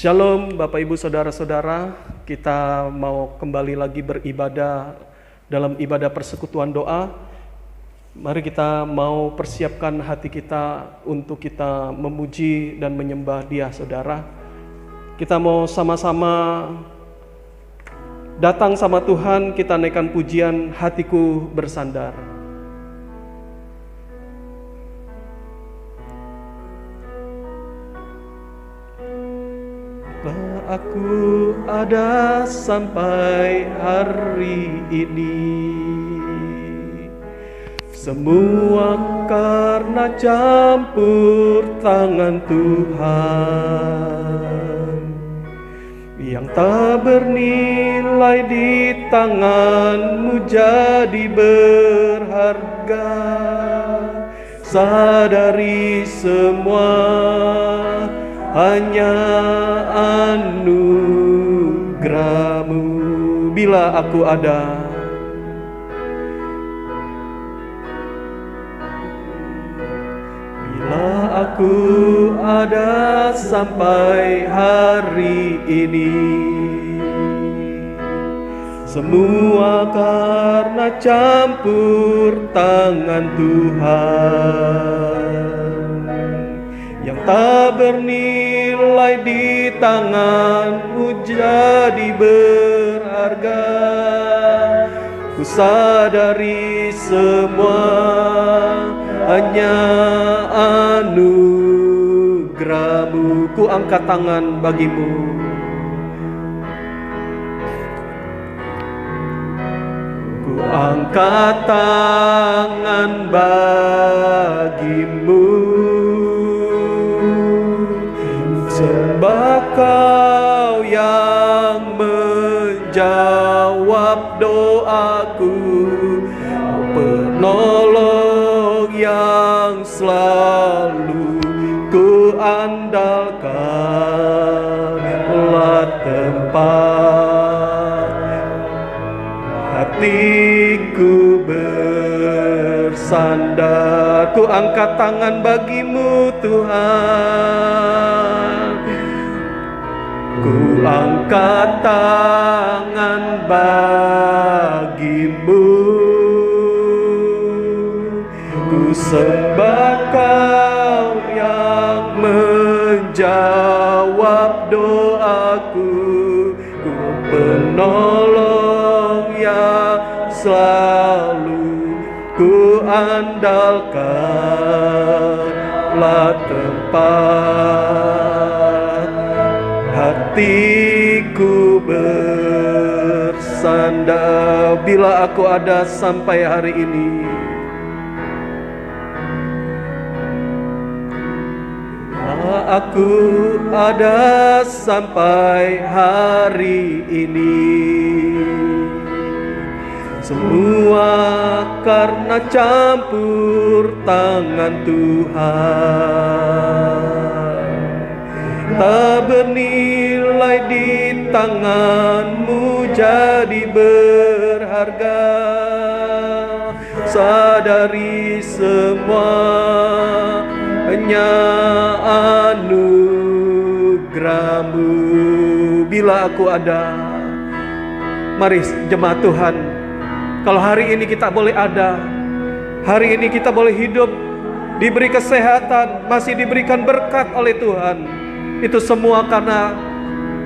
Shalom Bapak Ibu Saudara-saudara, kita mau kembali lagi beribadah dalam ibadah persekutuan doa. Mari kita mau persiapkan hati kita untuk kita memuji dan menyembah Dia, saudara. Kita mau sama-sama datang sama Tuhan, kita naikkan pujian Hatiku Bersandar. Aku ada sampai hari ini, semua karena campur tangan Tuhan yang tak bernilai di tangan-Mu jadi berharga. Sadari semua hanya anugerah-Mu. Bila aku ada, bila aku ada sampai hari ini, semua karena campur tangan Tuhan yang tak bernilai di tangan-Mu jadi berharga. Ku sadari semua hanya anugerah-Mu. Ku angkat tangan bagi-Mu. Ku angkat tangan bagi-Mu. Sembah Kau yang menjawab doaku, penolong yang selalu ku andalkan. Lah tempat hatiku bersandar. Ku angkat tangan bagi-Mu Tuhan. Ku angkat tangan bagi-Mu. Ku sembah Kau yang menjawab doaku, ku penolong yang selalu ku andalkan. Lah tempat hatiku bersandar. Bila aku ada sampai hari ini, bila aku ada sampai hari ini, semua karena campur tangan Tuhan, tak bernilai di tangan-Mu jadi berharga. Sadari semua hanya anugerah-Mu. Bila aku ada, mari jemaat Tuhan, kalau hari ini kita boleh ada, hari ini kita boleh hidup, diberi kesehatan, masih diberikan berkat oleh Tuhan, itu semua karena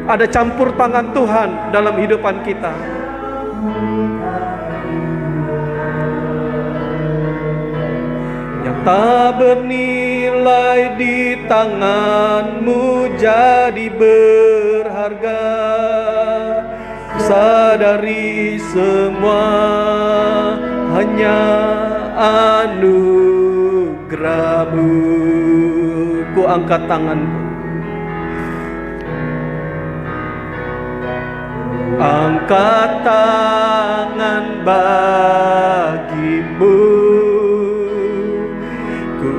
ada campur tangan Tuhan dalam hidupan kita. Yang tak bernilai di tangan-Mu jadi berharga. Sadari semua hanya anugerah-Mu. Ku angkat tanganku, angkat tangan bagi-Mu. Ku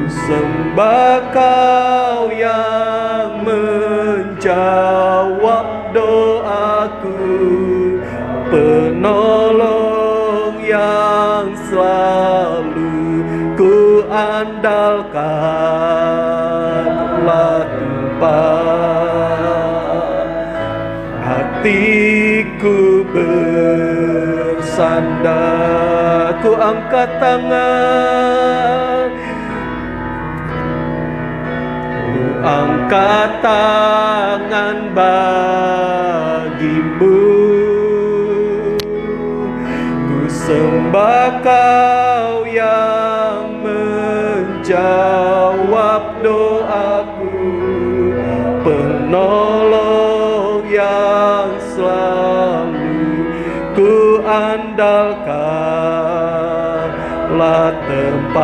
sembah Kau yang menjawab doaku, penolong yang selalu ku andalkan. Lah tempat hatiku bersandar. Ku angkat tangan, ku angkat tangan bagimu. Ku sembah Kau yang menjawab doaku, penolong yang selalu ku andalkanlah tempat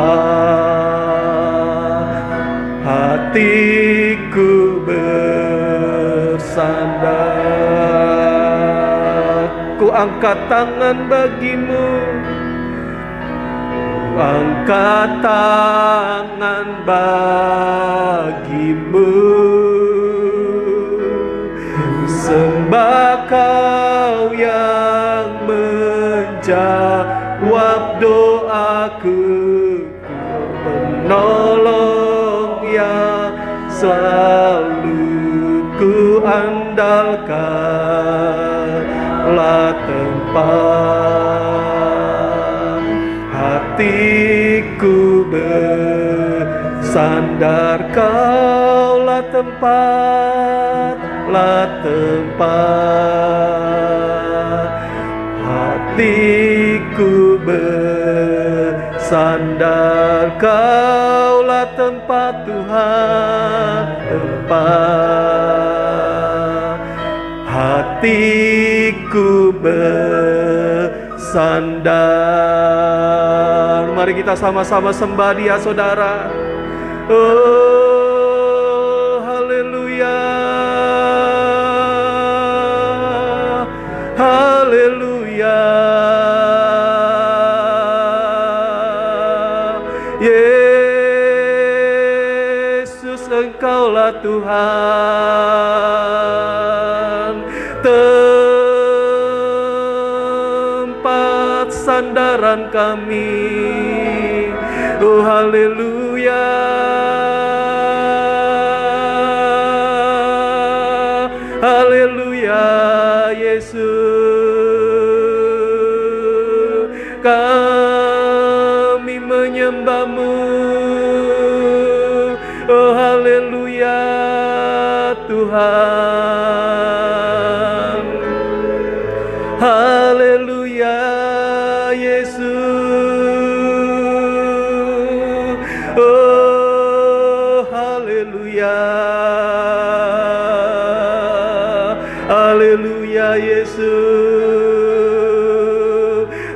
hatiku bersandar. Ku angkat tangan bagimu, ku angkat tangan bagimu. Sembah Kau yang menjawab doaku, penolong yang selalu ku andalkanlah tempat hatiku bersandar. Kaulah tempat hatiku bersandar. Kaulah tempat Tuhan, tempat hatiku bersandar. Mari kita sama-sama sembah Dia, saudara. Oh, haleluya, haleluya. Yesus, Engkaulah Tuhan, tempat sandaran kami. Oh, haleluya, haleluya. Yesus, kami menyembah-Mu. Oh, haleluya Tuhan, haleluya Yesus. Oh, haleluya, haleluya Yesus.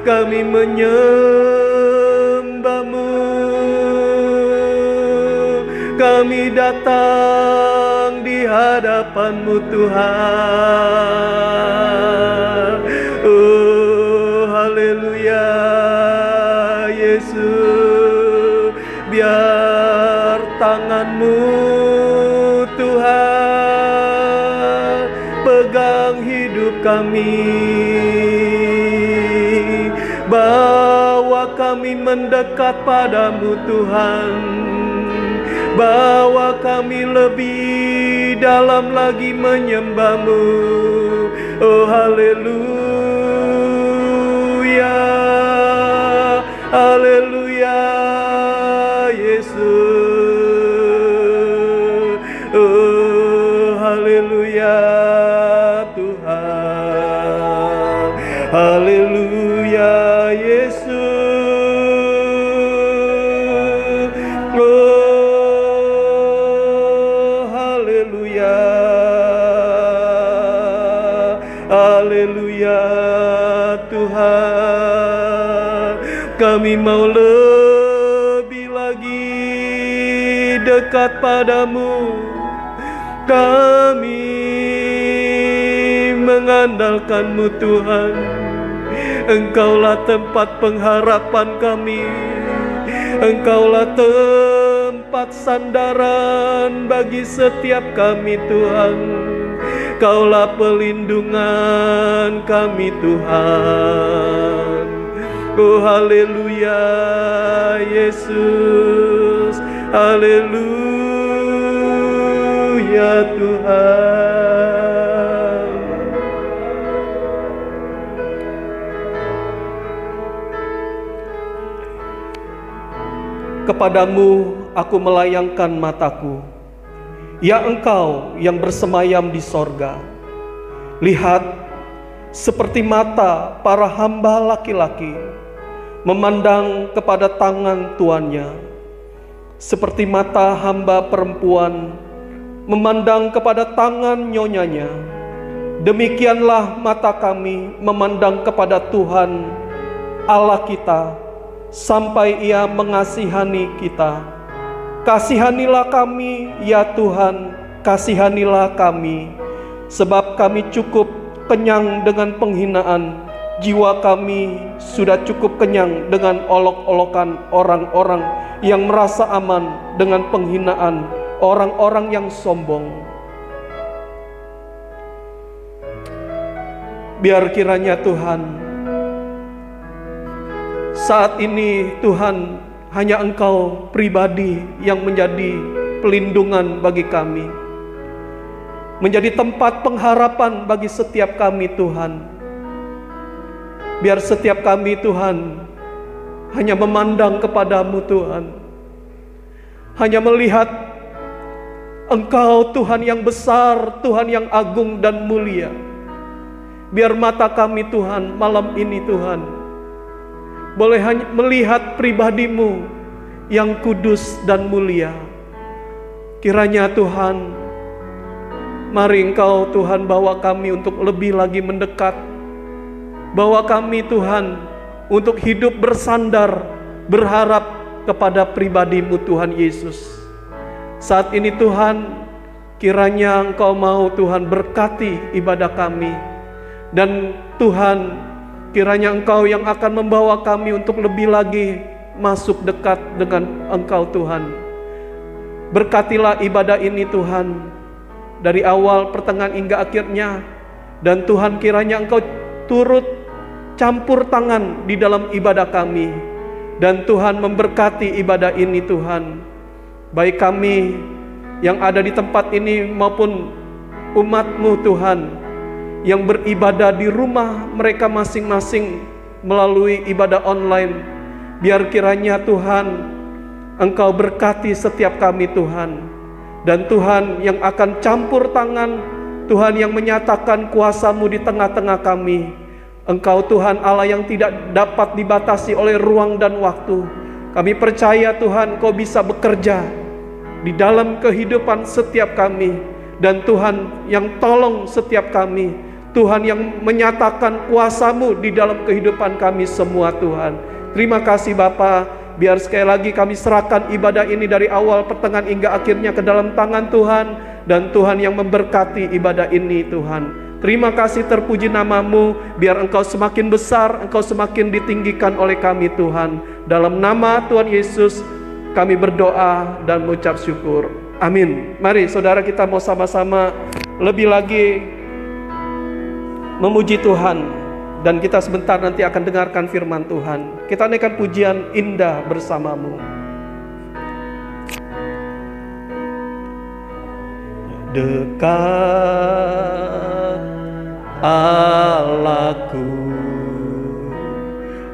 Kami menyembah-Mu, kami datang di hadapan-Mu Tuhan. Oh, haleluya Yesus. Biar tangan-Mu Tuhan pegang hidup kami, bawa kami mendekat padamu Tuhan, bawa kami lebih dalam lagi menyembah-Mu. Oh, haleluya, haleluya Yesus. Oh, haleluya Tuhan, haleluya Yesus. Oh, haleluya, haleluya Tuhan. Kami mau lebih lagi dekat padamu. Kami mengandalkan-Mu Tuhan. Engkaulah tempat pengharapan kami, Engkaulah tempat sandaran bagi setiap kami Tuhan. Kaulah pelindungan kami Tuhan. Oh, haleluya Yesus, haleluya Tuhan. Kepadamu aku melayangkan mataku, ya Engkau yang bersemayam di sorga. Lihat, seperti mata para hamba laki-laki memandang kepada tangan tuannya, seperti mata hamba perempuan memandang kepada tangan nyonyanya, demikianlah mata kami memandang kepada Tuhan Allah kita, sampai Ia mengasihani kita. Kasihanilah kami, ya Tuhan, kasihanilah kami, sebab kami cukup kenyang dengan penghinaan. Jiwa kami sudah cukup kenyang dengan olok-olokan orang-orang yang merasa aman, dengan penghinaan orang-orang yang sombong. Biar kiranya Tuhan, saat ini Tuhan, hanya Engkau pribadi yang menjadi pelindungan bagi kami, menjadi tempat pengharapan bagi setiap kami Tuhan. Biar setiap kami Tuhan hanya memandang kepadamu Tuhan, hanya melihat Engkau Tuhan yang besar, Tuhan yang agung dan mulia. Biar mata kami Tuhan malam ini Tuhan boleh hanya melihat pribadi-Mu yang kudus dan mulia. Kiranya Tuhan, mari Engkau Tuhan bawa kami untuk lebih lagi mendekat. Bawa kami Tuhan untuk hidup bersandar, berharap kepada pribadi-Mu Tuhan Yesus. Saat ini Tuhan, kiranya Engkau mau Tuhan berkati ibadah kami. Dan Tuhan, kiranya Engkau yang akan membawa kami untuk lebih lagi masuk dekat dengan Engkau Tuhan. Berkatilah ibadah ini Tuhan, dari awal, pertengahan hingga akhirnya. Dan Tuhan, kiranya Engkau turut campur tangan di dalam ibadah kami. Dan Tuhan memberkati ibadah ini Tuhan, baik kami yang ada di tempat ini maupun umat-Mu Tuhan yang beribadah di rumah mereka masing-masing melalui ibadah online. Biar kiranya Tuhan, Engkau berkati setiap kami Tuhan. Dan Tuhan yang akan campur tangan, Tuhan yang menyatakan kuasa-Mu di tengah-tengah kami. Engkau Tuhan Allah yang tidak dapat dibatasi oleh ruang dan waktu. Kami percaya Tuhan, Kau bisa bekerja di dalam kehidupan setiap kami. Dan Tuhan yang tolong setiap kami, Tuhan yang menyatakan kuasa-Mu di dalam kehidupan kami semua Tuhan. Terima kasih Bapa. Biar sekali lagi kami serahkan ibadah ini dari awal, pertengahan hingga akhirnya ke dalam tangan Tuhan. Dan Tuhan yang memberkati ibadah ini Tuhan. Terima kasih, terpuji nama-Mu. Biar Engkau semakin besar, Engkau semakin ditinggikan oleh kami Tuhan. Dalam nama Tuhan Yesus kami berdoa dan mengucap syukur. Amin. Mari saudara, kita mau sama-sama lebih lagi memuji Tuhan, dan kita sebentar nanti akan dengarkan firman Tuhan. Kita naikkan pujian indah bersama-Mu. Dekat Allahku,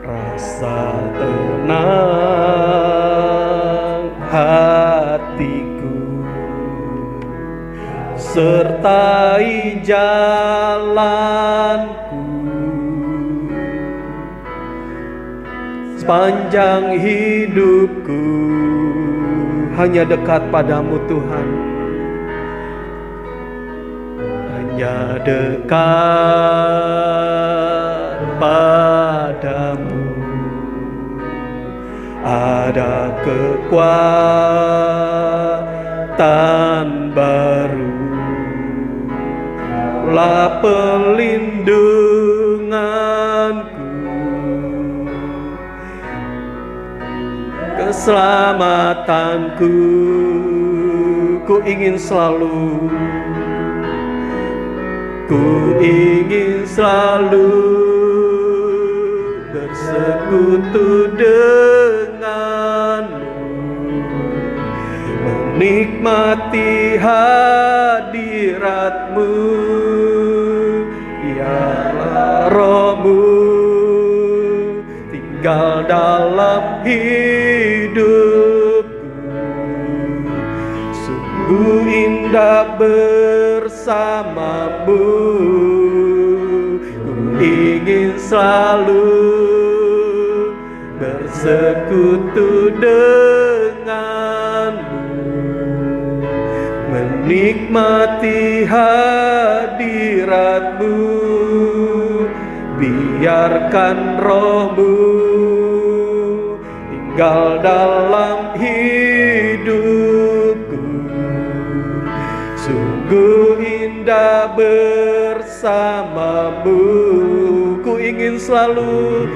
rasa tenang hatiku, sertai jalanku sepanjang hidupku. Hanya dekat padamu Tuhan, hanya dekat padamu ada kekuatan baru. Lah pelindunganku, keselamatanku. Ku ingin selalu bersekutu denganmu, menikmati hadiratmu. Biarlah Roh-Mu tinggal dalam hidup indah bersamamu, ku ingin selalu bersekutu denganmu, menikmati hadiratmu, biarkan rohmu tinggal dalam hidupku. Sungguh indah bersamamu, ku ingin selalu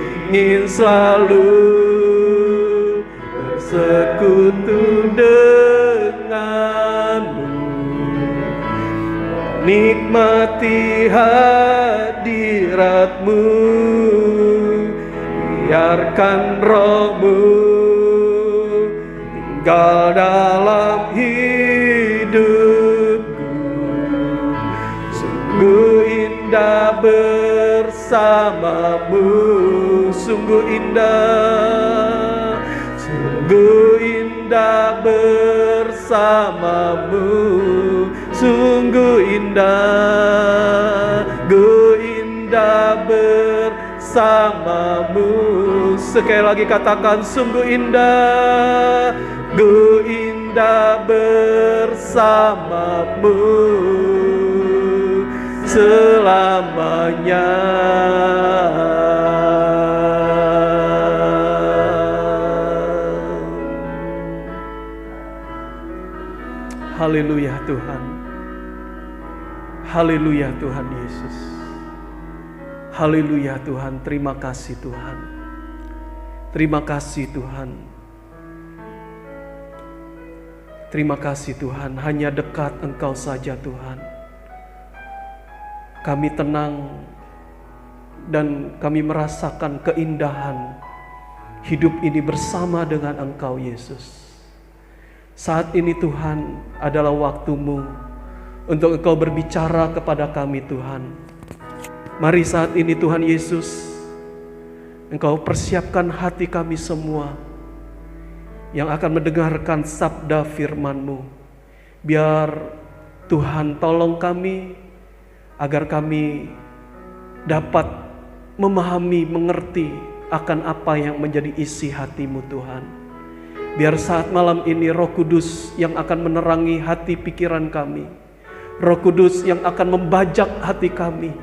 bersekutu denganmu, nikmati hadiratmu, biarkan rohmu tinggal dalam hidupku. Sungguh indah bersamamu, sungguh indah bersamamu, sungguh indah bersamamu. Sekali lagi katakan, sungguh indah bersamamu selamanya. Haleluya Tuhan. Haleluya Tuhan Yesus. Haleluya Tuhan, terima kasih Tuhan. Terima kasih Tuhan. Terima kasih Tuhan, hanya dekat Engkau saja Tuhan. Kami tenang dan kami merasakan keindahan hidup ini bersama dengan Engkau Yesus. Saat ini Tuhan adalah waktu-Mu untuk Engkau berbicara kepada kami Tuhan. Mari saat ini Tuhan Yesus, Engkau persiapkan hati kami semua yang akan mendengarkan sabda firman-Mu. Biar Tuhan tolong kami agar kami dapat memahami, mengerti akan apa yang menjadi isi hati-Mu Tuhan. Biar saat malam ini Roh Kudus yang akan menerangi hati pikiran kami, Roh Kudus yang akan membajak hati kami,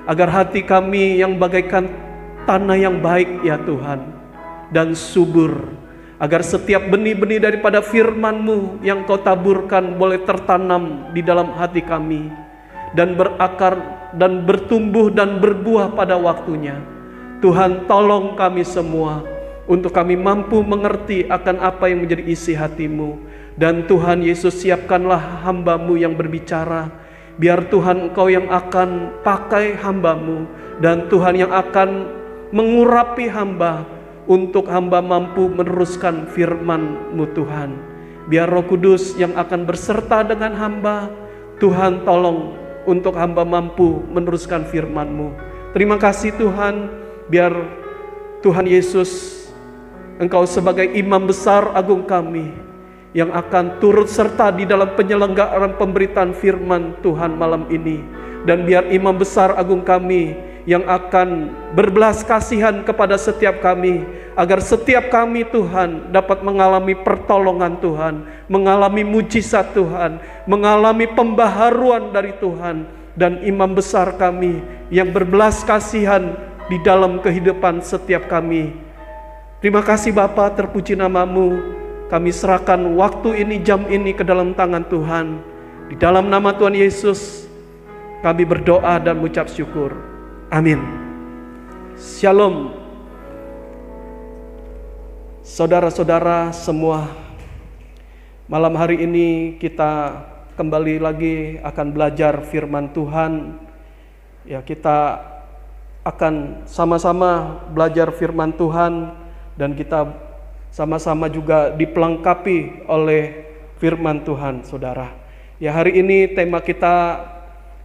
agar hati kami yang bagaikan tanah yang baik ya Tuhan, dan subur, agar setiap benih-benih daripada firman-Mu yang Kau taburkan boleh tertanam di dalam hati kami, dan berakar dan bertumbuh dan berbuah pada waktunya. Tuhan, tolong kami semua untuk kami mampu mengerti akan apa yang menjadi isi hati-Mu. Dan Tuhan Yesus, siapkanlah hamba-Mu yang berbicara. Biar Tuhan Engkau yang akan pakai hamba-Mu, dan Tuhan yang akan mengurapi hamba, untuk hamba mampu meneruskan firman-Mu Tuhan. Biar Roh Kudus yang akan berserta dengan hamba, Tuhan tolong untuk hamba mampu meneruskan firman-Mu. Terima kasih Tuhan, biar Tuhan Yesus, Engkau sebagai imam besar agung kami yang akan turut serta di dalam penyelenggaraan pemberitaan firman Tuhan malam ini. Dan biar imam besar agung kami yang akan berbelas kasihan kepada setiap kami, agar setiap kami Tuhan dapat mengalami pertolongan Tuhan, mengalami mujizat Tuhan, mengalami pembaharuan dari Tuhan. Dan imam besar kami yang berbelas kasihan di dalam kehidupan setiap kami. Terima kasih Bapa, terpuji nama-Mu. Kami serahkan waktu ini, jam ini ke dalam tangan Tuhan. Di dalam nama Tuhan Yesus kami berdoa dan mengucap syukur. Amin. Shalom. Saudara-saudara semua, malam hari ini kita kembali lagi akan belajar firman Tuhan. Ya, kita akan sama-sama belajar firman Tuhan, dan kita sama-sama juga dipelengkapi oleh firman Tuhan, saudara. Ya, hari ini tema kita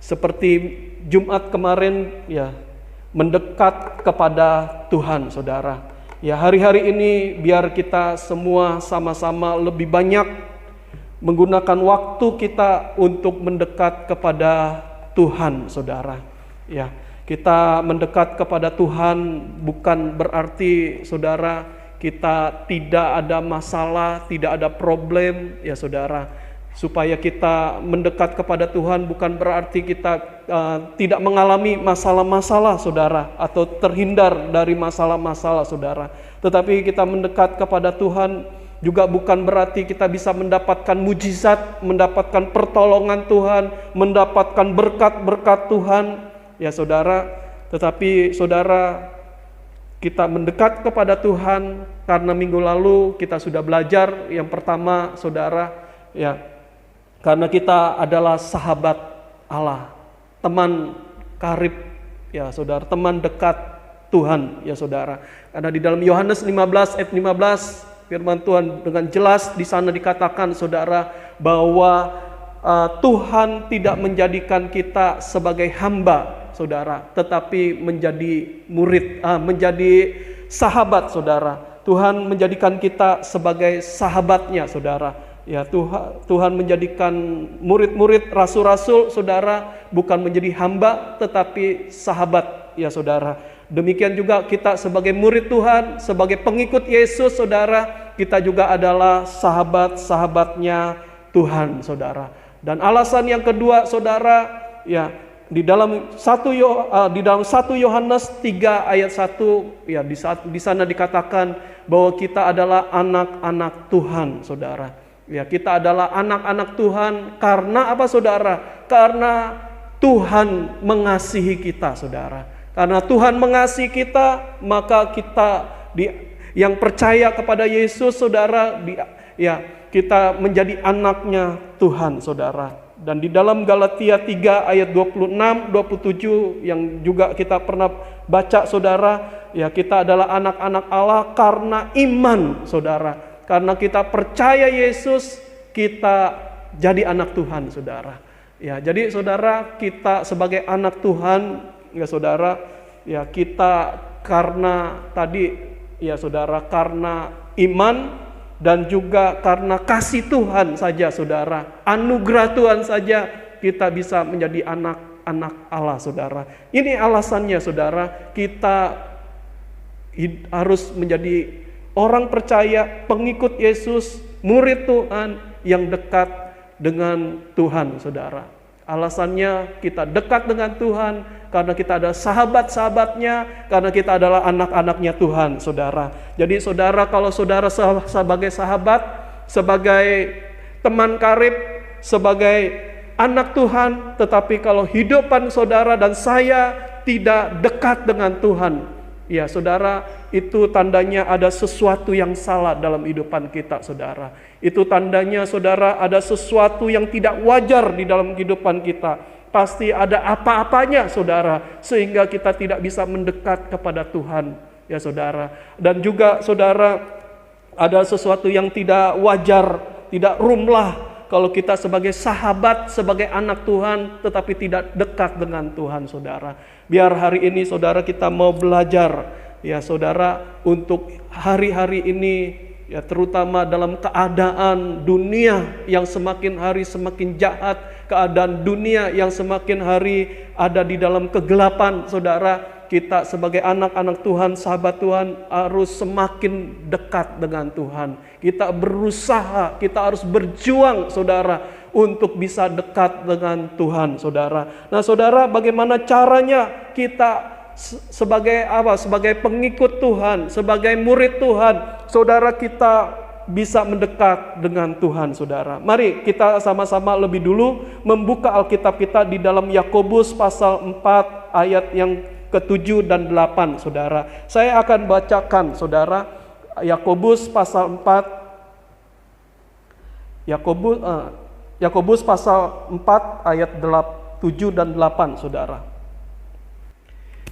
seperti Jumat kemarin, ya, mendekat kepada Tuhan, saudara. Ya, hari-hari ini biar kita semua sama-sama lebih banyak menggunakan waktu kita untuk mendekat kepada Tuhan, saudara. Ya, kita mendekat kepada Tuhan bukan berarti, saudara, kita tidak ada masalah, tidak ada problem, ya saudara. Supaya kita mendekat kepada Tuhan bukan berarti kita tidak mengalami masalah-masalah, saudara, atau terhindar dari masalah-masalah, saudara. Tetapi kita mendekat kepada Tuhan juga bukan berarti kita bisa mendapatkan mujizat, mendapatkan pertolongan Tuhan, mendapatkan berkat-berkat Tuhan, ya saudara. Tetapi saudara, kita mendekat kepada Tuhan karena minggu lalu kita sudah belajar yang pertama, saudara, ya, karena kita adalah sahabat Allah, teman karib, ya saudara, teman dekat Tuhan, ya saudara. Karena di dalam Yohanes 15 ayat 15 firman Tuhan dengan jelas di sana dikatakan, saudara, bahwa Tuhan tidak menjadikan kita sebagai hamba, saudara, tetapi menjadi murid, menjadi sahabat, saudara. Tuhan menjadikan kita sebagai sahabatnya, saudara. Ya, Tuhan menjadikan murid-murid, rasul-rasul, saudara, bukan menjadi hamba tetapi sahabat, ya saudara. Demikian juga kita sebagai murid Tuhan, sebagai pengikut Yesus, saudara, kita juga adalah sahabat-sahabatnya Tuhan, saudara. Dan alasan yang kedua, saudara, ya, di dalam 1 Yohanes 3 ayat 1, ya, di sana dikatakan bahwa kita adalah anak-anak Tuhan, saudara. Ya, kita adalah anak-anak Tuhan karena apa, saudara? Karena Tuhan mengasihi kita, saudara. Karena Tuhan mengasihi kita, maka kita yang percaya kepada Yesus, saudara, kita menjadi anaknya Tuhan, saudara. Dan di dalam Galatia 3 ayat 26-27 yang juga kita pernah baca, saudara, ya, kita adalah anak-anak Allah karena iman, saudara. Karena kita percaya Yesus, kita jadi anak Tuhan, saudara. Ya, jadi saudara, kita sebagai anak Tuhan, ya saudara, ya kita karena tadi, ya saudara, karena iman dan juga karena kasih Tuhan saja, saudara, anugerah Tuhan saja kita bisa menjadi anak-anak Allah, saudara. Ini alasannya, saudara, kita harus menjadi orang percaya, pengikut Yesus, murid Tuhan yang dekat dengan Tuhan, saudara. Alasannya kita dekat dengan Tuhan karena kita ada sahabat-sahabatnya, karena kita adalah anak-anaknya Tuhan, saudara. Jadi saudara, kalau saudara sebagai sahabat, sebagai teman karib, sebagai anak Tuhan, tetapi kalau hidupan saudara dan saya tidak dekat dengan Tuhan, ya saudara, itu tandanya ada sesuatu yang salah dalam kehidupan kita, saudara. Itu tandanya, saudara, ada sesuatu yang tidak wajar di dalam kehidupan kita. Pasti ada apa-apanya, saudara, sehingga kita tidak bisa mendekat kepada Tuhan, ya saudara. Dan juga, saudara, ada sesuatu yang tidak wajar, tidak rumlah kalau kita sebagai sahabat, sebagai anak Tuhan, tetapi tidak dekat dengan Tuhan, saudara. Biar hari ini, saudara, kita mau belajar, ya saudara, untuk hari-hari ini, ya terutama dalam keadaan dunia yang semakin hari semakin jahat, keadaan dunia yang semakin hari ada di dalam kegelapan, saudara. Kita sebagai anak-anak Tuhan, sahabat Tuhan, harus semakin dekat dengan Tuhan. Kita berusaha, kita harus berjuang, saudara, untuk bisa dekat dengan Tuhan, saudara. Nah, saudara, bagaimana caranya kita sebagai apa? Sebagai pengikut Tuhan, sebagai murid Tuhan, saudara, kita bisa mendekat dengan Tuhan, saudara. Mari kita sama-sama lebih dulu membuka Alkitab kita di dalam Yakobus pasal 4 ayat yang ke-7 dan 8, saudara. Saya akan bacakan, saudara, Yakobus pasal 4, Yakobus pasal 4 ayat 7 dan 8, saudara.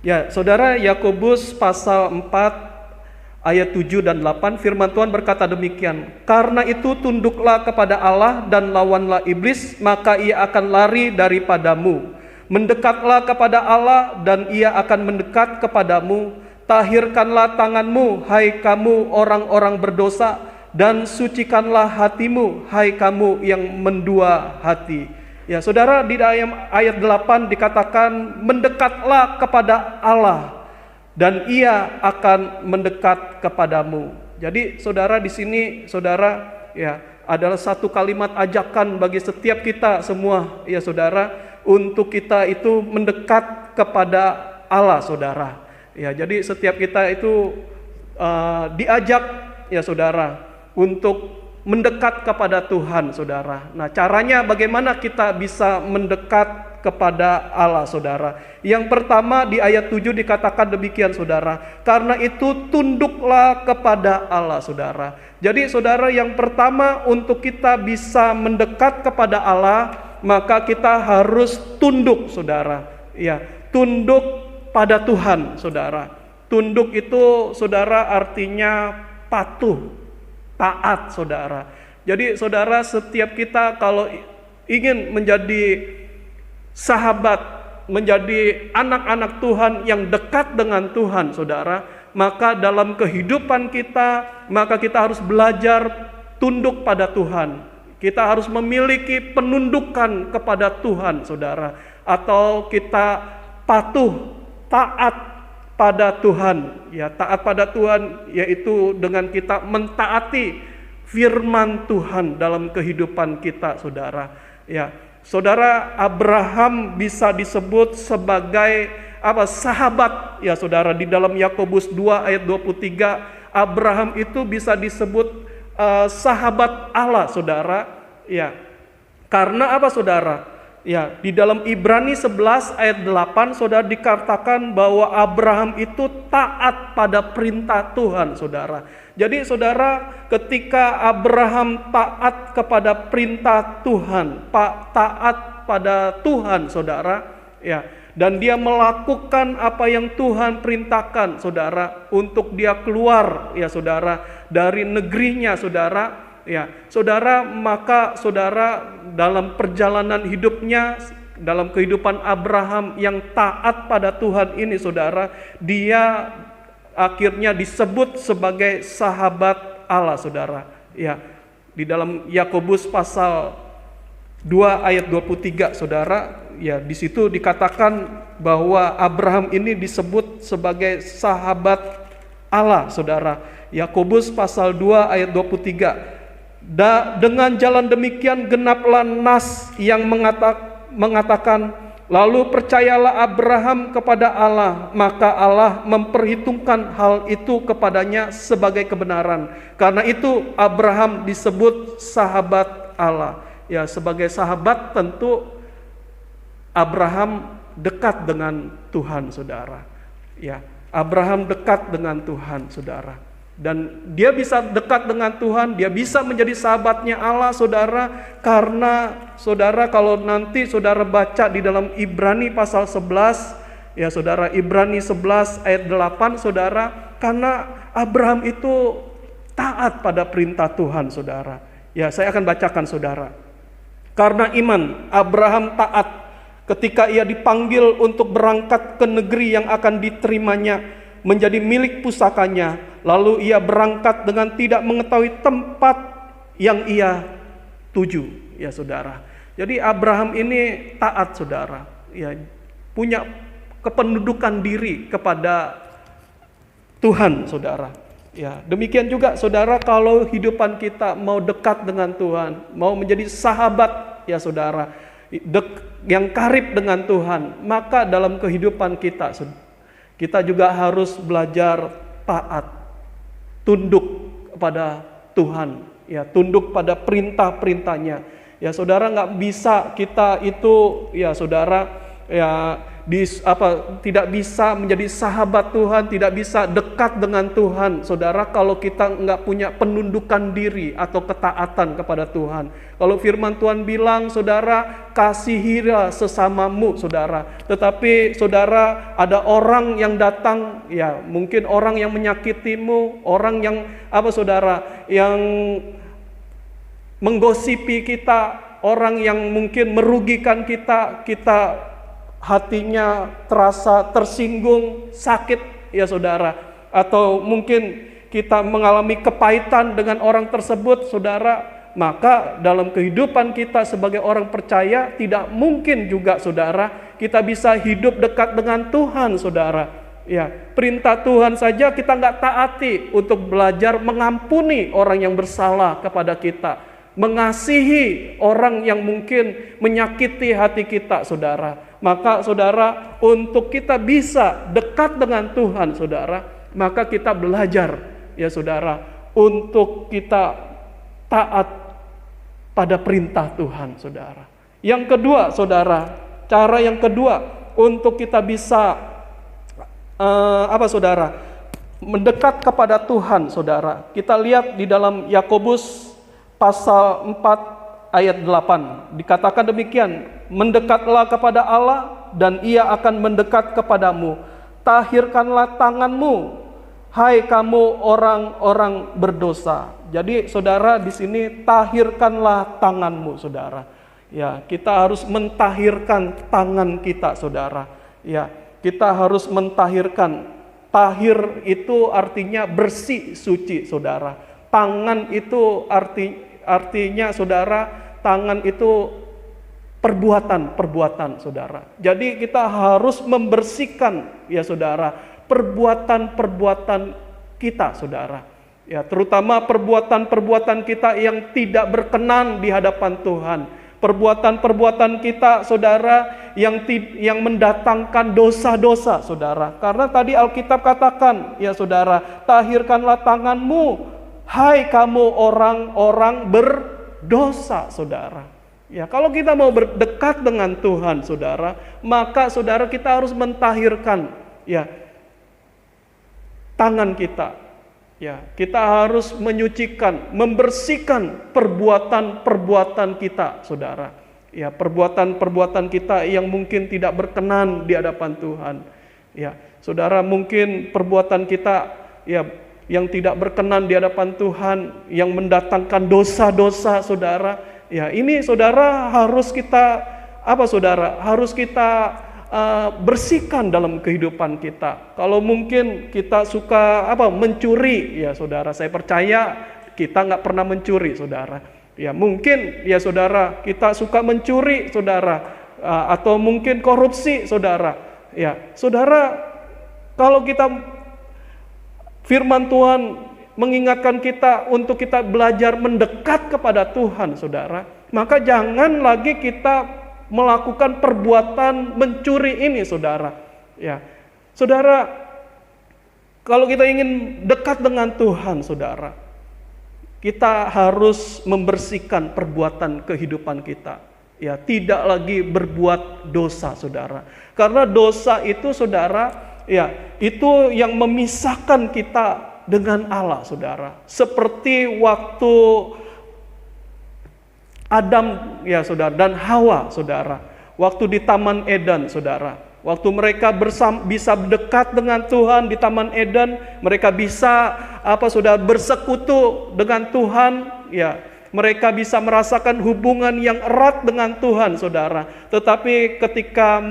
Ya, saudara, Yakobus pasal 4 ayat 7 dan 8, firman Tuhan berkata demikian. Karena itu tunduklah kepada Allah dan lawanlah iblis, maka ia akan lari daripadamu. Mendekatlah kepada Allah dan ia akan mendekat kepadamu. Tahirkanlah tanganmu, hai kamu orang-orang berdosa, dan sucikanlah hatimu, hai kamu yang mendua hati. Ya, saudara, di ayat 8 dikatakan mendekatlah kepada Allah dan Ia akan mendekat kepadamu. Jadi, saudara, di sini saudara ya adalah satu kalimat ajakan bagi setiap kita semua, ya saudara, untuk kita itu mendekat kepada Allah, saudara. Ya, jadi setiap kita itu diajak, ya saudara, untuk mendekat kepada Tuhan, saudara. Nah, caranya bagaimana kita bisa mendekat kepada Allah, saudara? Yang pertama di ayat 7 dikatakan demikian, saudara. Karena itu tunduklah kepada Allah, saudara. Jadi, saudara, yang pertama untuk kita bisa mendekat kepada Allah, maka kita harus tunduk, saudara. Ya, tunduk pada Tuhan, saudara. Tunduk itu, saudara, artinya patuh, taat, saudara. Jadi, saudara, setiap kita kalau ingin menjadi sahabat, menjadi anak-anak Tuhan yang dekat dengan Tuhan, saudara, maka dalam kehidupan kita, maka kita harus belajar tunduk pada Tuhan. Kita harus memiliki penundukan kepada Tuhan, saudara, atau kita patuh, taat pada Tuhan. Ya, taat pada Tuhan yaitu dengan kita mentaati firman Tuhan dalam kehidupan kita, saudara. Ya, saudara, Abraham bisa disebut sebagai sahabat, ya saudara. Di dalam Yakobus 2 ayat 23, Abraham itu bisa disebut sahabat Allah, saudara. Ya, karena apa, saudara? Ya, di dalam Ibrani 11 ayat 8, saudara, dikatakan bahwa Abraham itu taat pada perintah Tuhan, saudara. Jadi, saudara, ketika Abraham taat kepada perintah Tuhan, taat pada Tuhan, saudara, ya, dan dia melakukan apa yang Tuhan perintahkan, saudara, untuk dia keluar, ya saudara, dari negerinya, saudara. Ya, saudara, maka saudara dalam perjalanan hidupnya, dalam kehidupan Abraham yang taat pada Tuhan ini, saudara, dia akhirnya disebut sebagai sahabat Allah, saudara. Ya, di dalam Yakobus pasal 2 ayat 23, saudara, ya, di situ dikatakan bahwa Abraham ini disebut sebagai sahabat Allah, saudara. Yakobus pasal 2 ayat 23. Dengan jalan demikian genaplah nas yang mengatakan, lalu percayalah Abraham kepada Allah, maka Allah memperhitungkan hal itu kepadanya sebagai kebenaran. Karena itu Abraham disebut sahabat Allah. Ya, sebagai sahabat tentu Abraham dekat dengan Tuhan, saudara. Ya, Abraham dekat dengan Tuhan, saudara. Dan dia bisa dekat dengan Tuhan, dia bisa menjadi sahabatnya Allah, saudara, karena saudara kalau nanti saudara baca di dalam Ibrani pasal 11, ya saudara, Ibrani 11 ayat 8, saudara, karena Abraham itu taat pada perintah Tuhan, saudara. Ya, saya akan bacakan, saudara. Karena iman, Abraham taat ketika ia dipanggil untuk berangkat ke negeri yang akan diterimanya menjadi milik pusakanya, lalu ia berangkat dengan tidak mengetahui tempat yang ia tuju, ya saudara. Jadi Abraham ini taat, saudara, ya, punya kependudukan diri kepada Tuhan, saudara. Ya, demikian juga saudara, kalau hidupan kita mau dekat dengan Tuhan, mau menjadi sahabat, ya saudara, yang karib dengan Tuhan, maka dalam kehidupan kita juga harus belajar taat, tunduk kepada Tuhan, ya, tunduk pada perintah-perintahnya. Ya saudara, nggak bisa kita itu, ya saudara, ya tidak bisa menjadi sahabat Tuhan, tidak bisa dekat dengan Tuhan, saudara, kalau kita nggak punya penundukan diri atau ketaatan kepada Tuhan. Kalau firman Tuhan bilang, saudara, kasihilah sesamamu, saudara. Tetapi saudara, ada orang yang datang, ya mungkin orang yang menyakitimu, orang yang saudara, yang menggosipi kita, orang yang mungkin merugikan kita hatinya terasa tersinggung, sakit, ya saudara. Atau mungkin kita mengalami kepahitan dengan orang tersebut, saudara, maka dalam kehidupan kita sebagai orang percaya tidak mungkin juga, saudara, kita bisa hidup dekat dengan Tuhan, saudara. Ya, perintah Tuhan saja kita nggak taati untuk belajar mengampuni orang yang bersalah kepada kita, mengasihi orang yang mungkin menyakiti hati kita, saudara. Maka saudara, untuk kita bisa dekat dengan Tuhan, saudara, maka kita belajar, ya saudara, untuk kita taat pada perintah Tuhan, saudara. Yang kedua, saudara, cara yang kedua untuk kita bisa saudara, mendekat kepada Tuhan, saudara. Kita lihat di dalam Yakobus pasal 4 ayat 8. Dikatakan demikian, mendekatlah kepada Allah dan Ia akan mendekat kepadamu. Tahirkanlah tanganmu, hai kamu orang-orang berdosa. Jadi saudara, di sini tahirkanlah tanganmu, saudara. Ya, kita harus mentahirkan tangan kita, saudara. Ya, kita harus mentahirkan. Tahir itu artinya bersih, suci, saudara. Tangan itu artinya, saudara, tangan itu perbuatan, saudara. Jadi kita harus membersihkan, ya saudara, perbuatan kita, saudara. Ya, terutama perbuatan kita yang tidak berkenan di hadapan Tuhan. Perbuatan kita, saudara, yang mendatangkan dosa-dosa, saudara. Karena tadi Alkitab katakan, ya saudara, tahirkanlah tanganmu, hai kamu orang-orang berdosa, saudara. Ya, kalau kita mau berdekat dengan Tuhan, saudara, maka saudara kita harus mentahirkan, ya, tangan kita. Ya, kita harus menyucikan, membersihkan perbuatan kita, saudara. Ya, perbuatan kita yang mungkin tidak berkenan di hadapan Tuhan. Ya, saudara, mungkin perbuatan kita, ya, yang tidak berkenan di hadapan Tuhan, yang mendatangkan dosa-dosa, saudara. Ya, ini saudara harus kita saudara? Harus kita bersihkan dalam kehidupan kita. Kalau mungkin kita suka mencuri, ya saudara, saya percaya kita nggak pernah mencuri, saudara. Ya, mungkin ya saudara, kita suka mencuri, saudara, atau mungkin korupsi, saudara. Ya, saudara, kalau kita firman Tuhan mengingatkan kita untuk kita belajar mendekat kepada Tuhan, saudara, maka jangan lagi kita melakukan perbuatan mencuri ini, saudara. Ya, saudara, kalau kita ingin dekat dengan Tuhan, saudara, kita harus membersihkan perbuatan kehidupan kita. Ya, tidak lagi berbuat dosa, saudara. Karena dosa itu, saudara, ya, itu yang memisahkan kita dengan Allah, saudara. Seperti waktu Adam, ya saudara, dan Hawa, saudara, waktu di Taman Eden, saudara, waktu mereka bisa dekat dengan Tuhan di Taman Eden, mereka bisa saudara, bersekutu dengan Tuhan, ya, mereka bisa merasakan hubungan yang erat dengan Tuhan, saudara. Tetapi ketika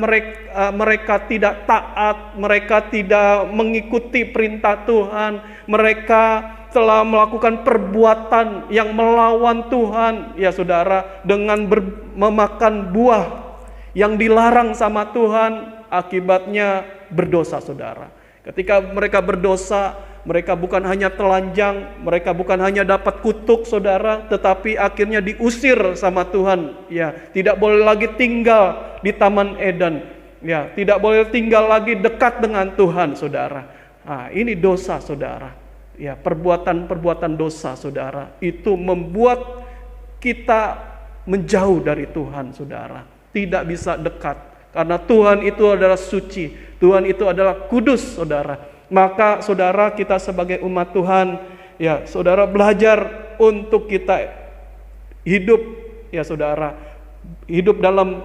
mereka tidak taat, mereka tidak mengikuti perintah Tuhan, mereka telah melakukan perbuatan yang melawan Tuhan, ya saudara, dengan memakan buah yang dilarang sama Tuhan, akibatnya berdosa, saudara. Ketika mereka berdosa, mereka bukan hanya telanjang, mereka bukan hanya dapat kutuk, saudara, tetapi akhirnya diusir sama Tuhan. Ya, tidak boleh lagi tinggal di Taman Eden. Ya, tidak boleh tinggal lagi dekat dengan Tuhan, saudara. Nah, ini dosa, saudara. Ya, perbuatan dosa, saudara, itu membuat kita menjauh dari Tuhan, saudara. Tidak bisa dekat. Karena Tuhan itu adalah suci. Tuhan itu adalah kudus, saudara. Maka saudara, kita sebagai umat Tuhan, ya saudara, belajar untuk kita hidup, ya saudara, hidup dalam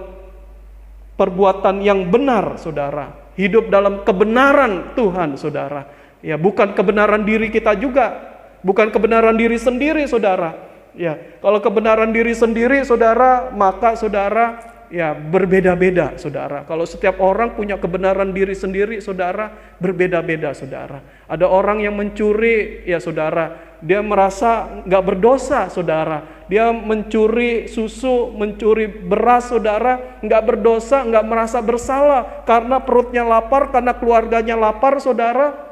perbuatan yang benar, saudara. Hidup dalam kebenaran Tuhan, saudara. Ya, bukan kebenaran diri kita juga, bukan kebenaran diri sendiri, saudara. Ya, kalau kebenaran diri sendiri, saudara, maka saudara ya berbeda-beda, saudara. Kalau setiap orang punya kebenaran diri sendiri, saudara, berbeda-beda, saudara. Ada orang yang mencuri, ya saudara, dia merasa nggak berdosa, saudara. Dia mencuri susu, mencuri beras, saudara, nggak berdosa, nggak merasa bersalah karena perutnya lapar, karena keluarganya lapar, saudara.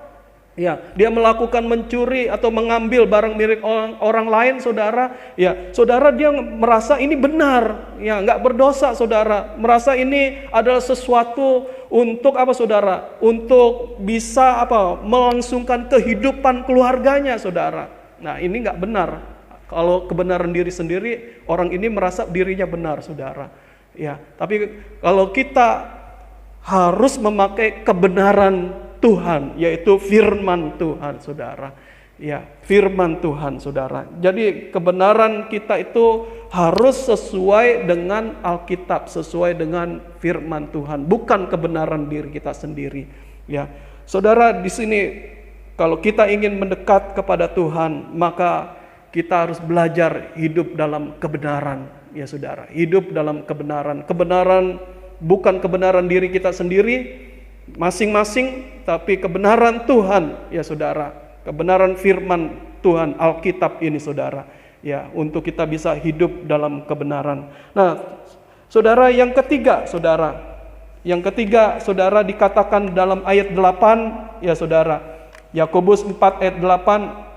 Ya, dia melakukan mencuri atau mengambil barang milik orang lain, saudara. Ya, saudara, dia merasa ini benar, ya, nggak berdosa, saudara. Merasa ini adalah sesuatu untuk apa, saudara? Untuk bisa apa? Melangsungkan kehidupan keluarganya, saudara. Nah, ini nggak benar. Kalau kebenaran diri sendiri, orang ini merasa dirinya benar, saudara. Ya, tapi kalau kita harus memakai kebenaran Tuhan, yaitu firman Tuhan, saudara. Ya, firman Tuhan, saudara. Jadi kebenaran kita itu harus sesuai dengan Alkitab, sesuai dengan firman Tuhan, bukan kebenaran diri kita sendiri. Ya, saudara, di sini kalau kita ingin mendekat kepada Tuhan, maka kita harus belajar hidup dalam kebenaran, ya saudara. Hidup dalam kebenaran. Kebenaran bukan kebenaran diri kita sendiri masing-masing, tapi kebenaran Tuhan, ya saudara, kebenaran firman Tuhan, Alkitab ini, saudara, ya, untuk kita bisa hidup dalam kebenaran. Nah, saudara, yang ketiga, saudara, dikatakan dalam ayat 8, ya saudara, Yakobus 4 ayat 8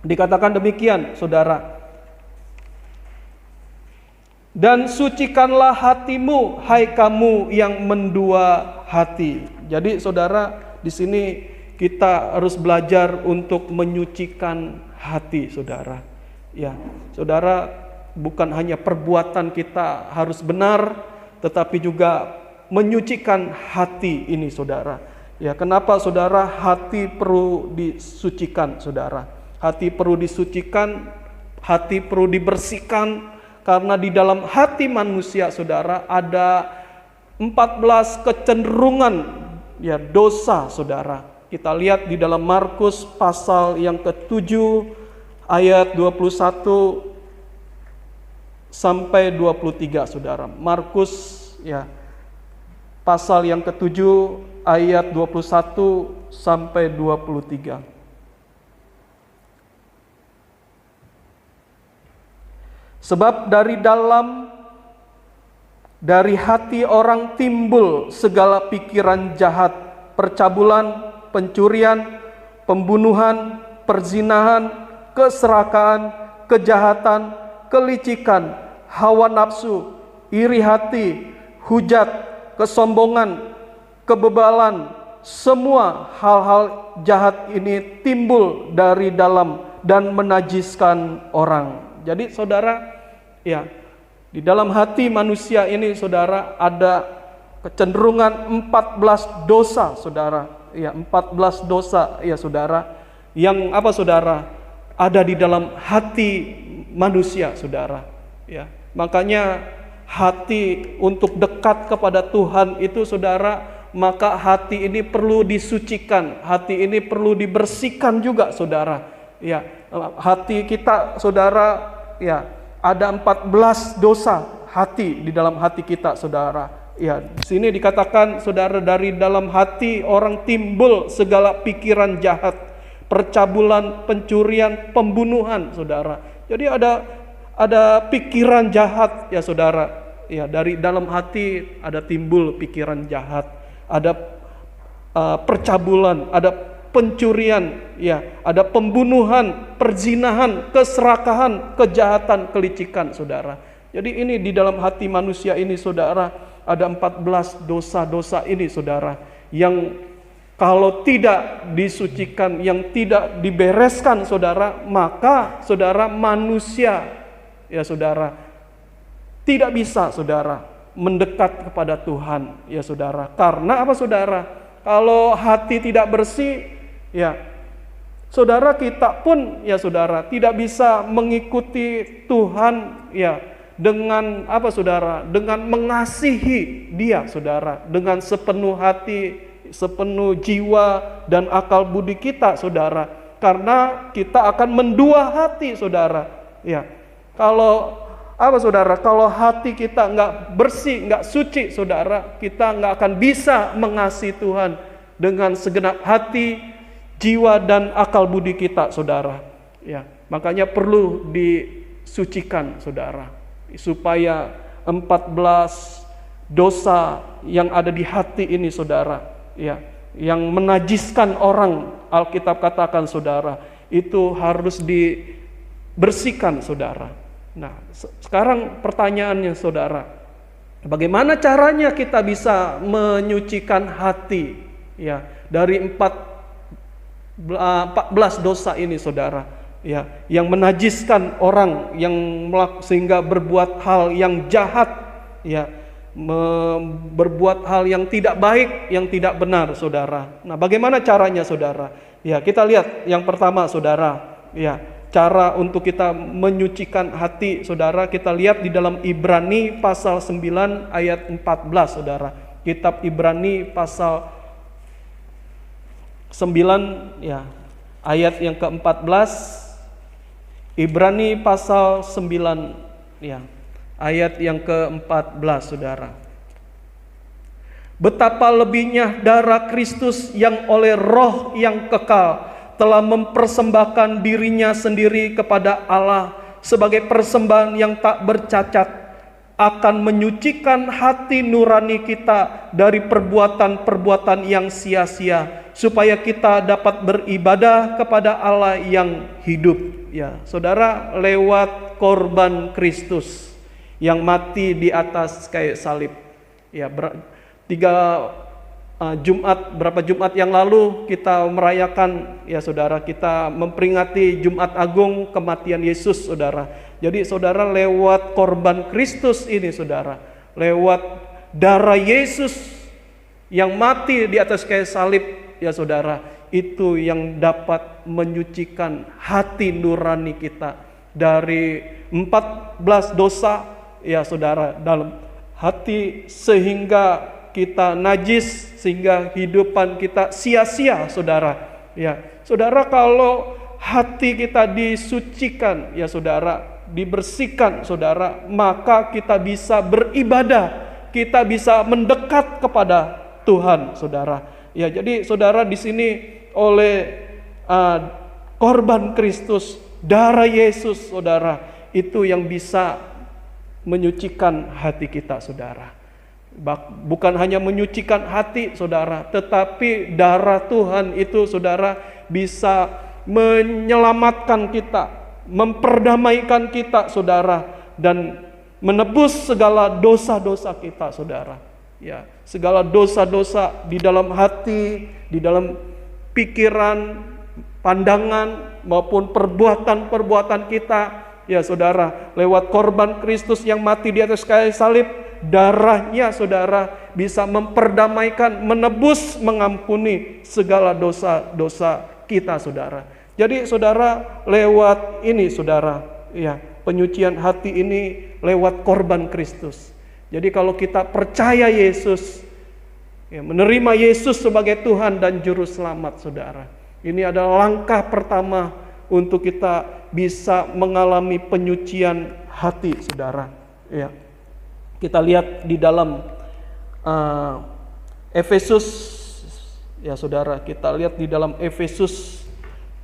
dikatakan demikian, saudara. Dan sucikanlah hatimu, hai kamu yang mendua hati. Jadi saudara, di sini kita harus belajar untuk menyucikan hati, saudara. Ya, saudara, bukan hanya perbuatan kita harus benar, tetapi juga menyucikan hati ini, saudara. Ya, kenapa, saudara? Hati perlu disucikan, saudara. Hati perlu disucikan, hati perlu dibersihkan. Karena di dalam hati manusia, saudara, ada 14 kecenderungan, ya, dosa, saudara. Kita lihat di dalam Markus pasal yang ke-7 ayat 21 sampai 23, saudara. Markus, ya, pasal yang ke-7 ayat 21 sampai 23. Sebab dari hati orang timbul segala pikiran jahat, percabulan, pencurian, pembunuhan, perzinahan, keserakahan, kejahatan, kelicikan, hawa nafsu, iri hati, hujat, kesombongan, kebebalan. Semua hal-hal jahat ini timbul dari dalam dan menajiskan orang. Jadi saudara, ya, di dalam hati manusia ini, saudara, ada kecenderungan 14 dosa, saudara. Ya, 14 dosa, ya saudara. Yang apa, saudara? Ada di dalam hati manusia, saudara. Ya, makanya hati untuk dekat kepada Tuhan itu, saudara, maka hati ini perlu disucikan, hati ini perlu dibersihkan juga, saudara. Ya, hati kita, saudara, ya, ada 14 dosa hati di dalam hati kita, saudara. Ya, di sini dikatakan, saudara, dari dalam hati orang timbul segala pikiran jahat, percabulan, pencurian, pembunuhan, saudara. Jadi ada pikiran jahat, ya saudara. Ya, dari dalam hati ada timbul pikiran jahat, ada percabulan, ada pencurian, ya, ada pembunuhan, perzinahan, keserakahan, kejahatan, kelicikan, saudara. Jadi ini di dalam hati manusia ini, saudara, ada 14 dosa-dosa ini, saudara, yang kalau tidak disucikan, yang tidak dibereskan, saudara, maka, saudara, manusia, ya saudara, tidak bisa, saudara, mendekat kepada Tuhan, ya saudara. Karena apa, saudara? Kalau hati tidak bersih, ya, saudara, kita pun, ya saudara, tidak bisa mengikuti Tuhan, ya, dengan apa, saudara? Dengan mengasihi Dia, saudara, dengan sepenuh hati, sepenuh jiwa dan akal budi kita, saudara. Karena kita akan mendua hati, saudara. Ya, kalau Apa saudara? Kalau hati kita nggak bersih, nggak suci, saudara, kita nggak akan bisa mengasihi Tuhan dengan segenap hati, jiwa, dan akal budi kita, saudara. Ya, makanya perlu disucikan, saudara, supaya 14 dosa yang ada di hati ini, saudara, ya, yang menajiskan orang, Alkitab katakan, saudara, itu harus dibersihkan, saudara. Nah, sekarang pertanyaannya, saudara, bagaimana caranya kita bisa menyucikan hati, ya, dari 14 dosa ini, saudara, ya, yang menajiskan orang, yang sehingga berbuat hal yang jahat, ya, berbuat hal yang tidak baik, yang tidak benar, saudara. Nah, bagaimana caranya, saudara? Ya, kita lihat yang pertama, saudara, ya, cara untuk kita menyucikan hati, saudara, kita lihat di dalam Ibrani pasal 9 ayat 14, saudara. Kitab Ibrani pasal 9, ya, ayat yang ke-14. Ibrani pasal 9, ya, ayat yang ke-14, saudara. Betapa lebihnya darah Kristus yang oleh Roh yang kekal telah mempersembahkan dirinya sendiri kepada Allah sebagai persembahan yang tak bercacat, akan menyucikan hati nurani kita dari perbuatan-perbuatan yang sia-sia, supaya kita dapat beribadah kepada Allah yang hidup. Ya, saudara, lewat korban Kristus yang mati di atas kayu salib. Ya, berapa Jumat yang lalu kita merayakan, ya saudara, kita memperingati Jumat Agung kematian Yesus, saudara. Jadi saudara, lewat korban Kristus ini, saudara, lewat darah Yesus yang mati di atas kayu salib, ya saudara, itu yang dapat menyucikan hati nurani kita dari 14 dosa, ya saudara, dalam hati, sehingga kita najis, sehingga hidupan kita sia-sia, saudara. Ya, saudara, kalau hati kita disucikan, ya saudara, dibersihkan, saudara, maka kita bisa beribadah, kita bisa mendekat kepada Tuhan, saudara. Ya, jadi saudara, di sini oleh korban Kristus, darah Yesus, saudara, itu yang bisa menyucikan hati kita, saudara. Bukan hanya menyucikan hati, saudara, tetapi darah Tuhan itu, saudara, bisa menyelamatkan kita, memperdamaikan kita, saudara, dan menebus segala dosa-dosa kita, saudara. Ya, segala dosa-dosa di dalam hati, di dalam pikiran, pandangan, maupun perbuatan-perbuatan kita, ya saudara, lewat korban Kristus yang mati di atas kayu salib, darahnya, saudara, bisa memperdamaikan, menebus, mengampuni segala dosa-dosa kita, saudara. Jadi saudara, lewat ini, saudara, ya, penyucian hati ini lewat korban Kristus. Jadi kalau kita percaya Yesus, ya, menerima Yesus sebagai Tuhan dan Juru Selamat, saudara, ini adalah langkah pertama untuk kita bisa mengalami penyucian hati, saudara. Ya, kita lihat di dalam Efesus, ya saudara, kita lihat di dalam Efesus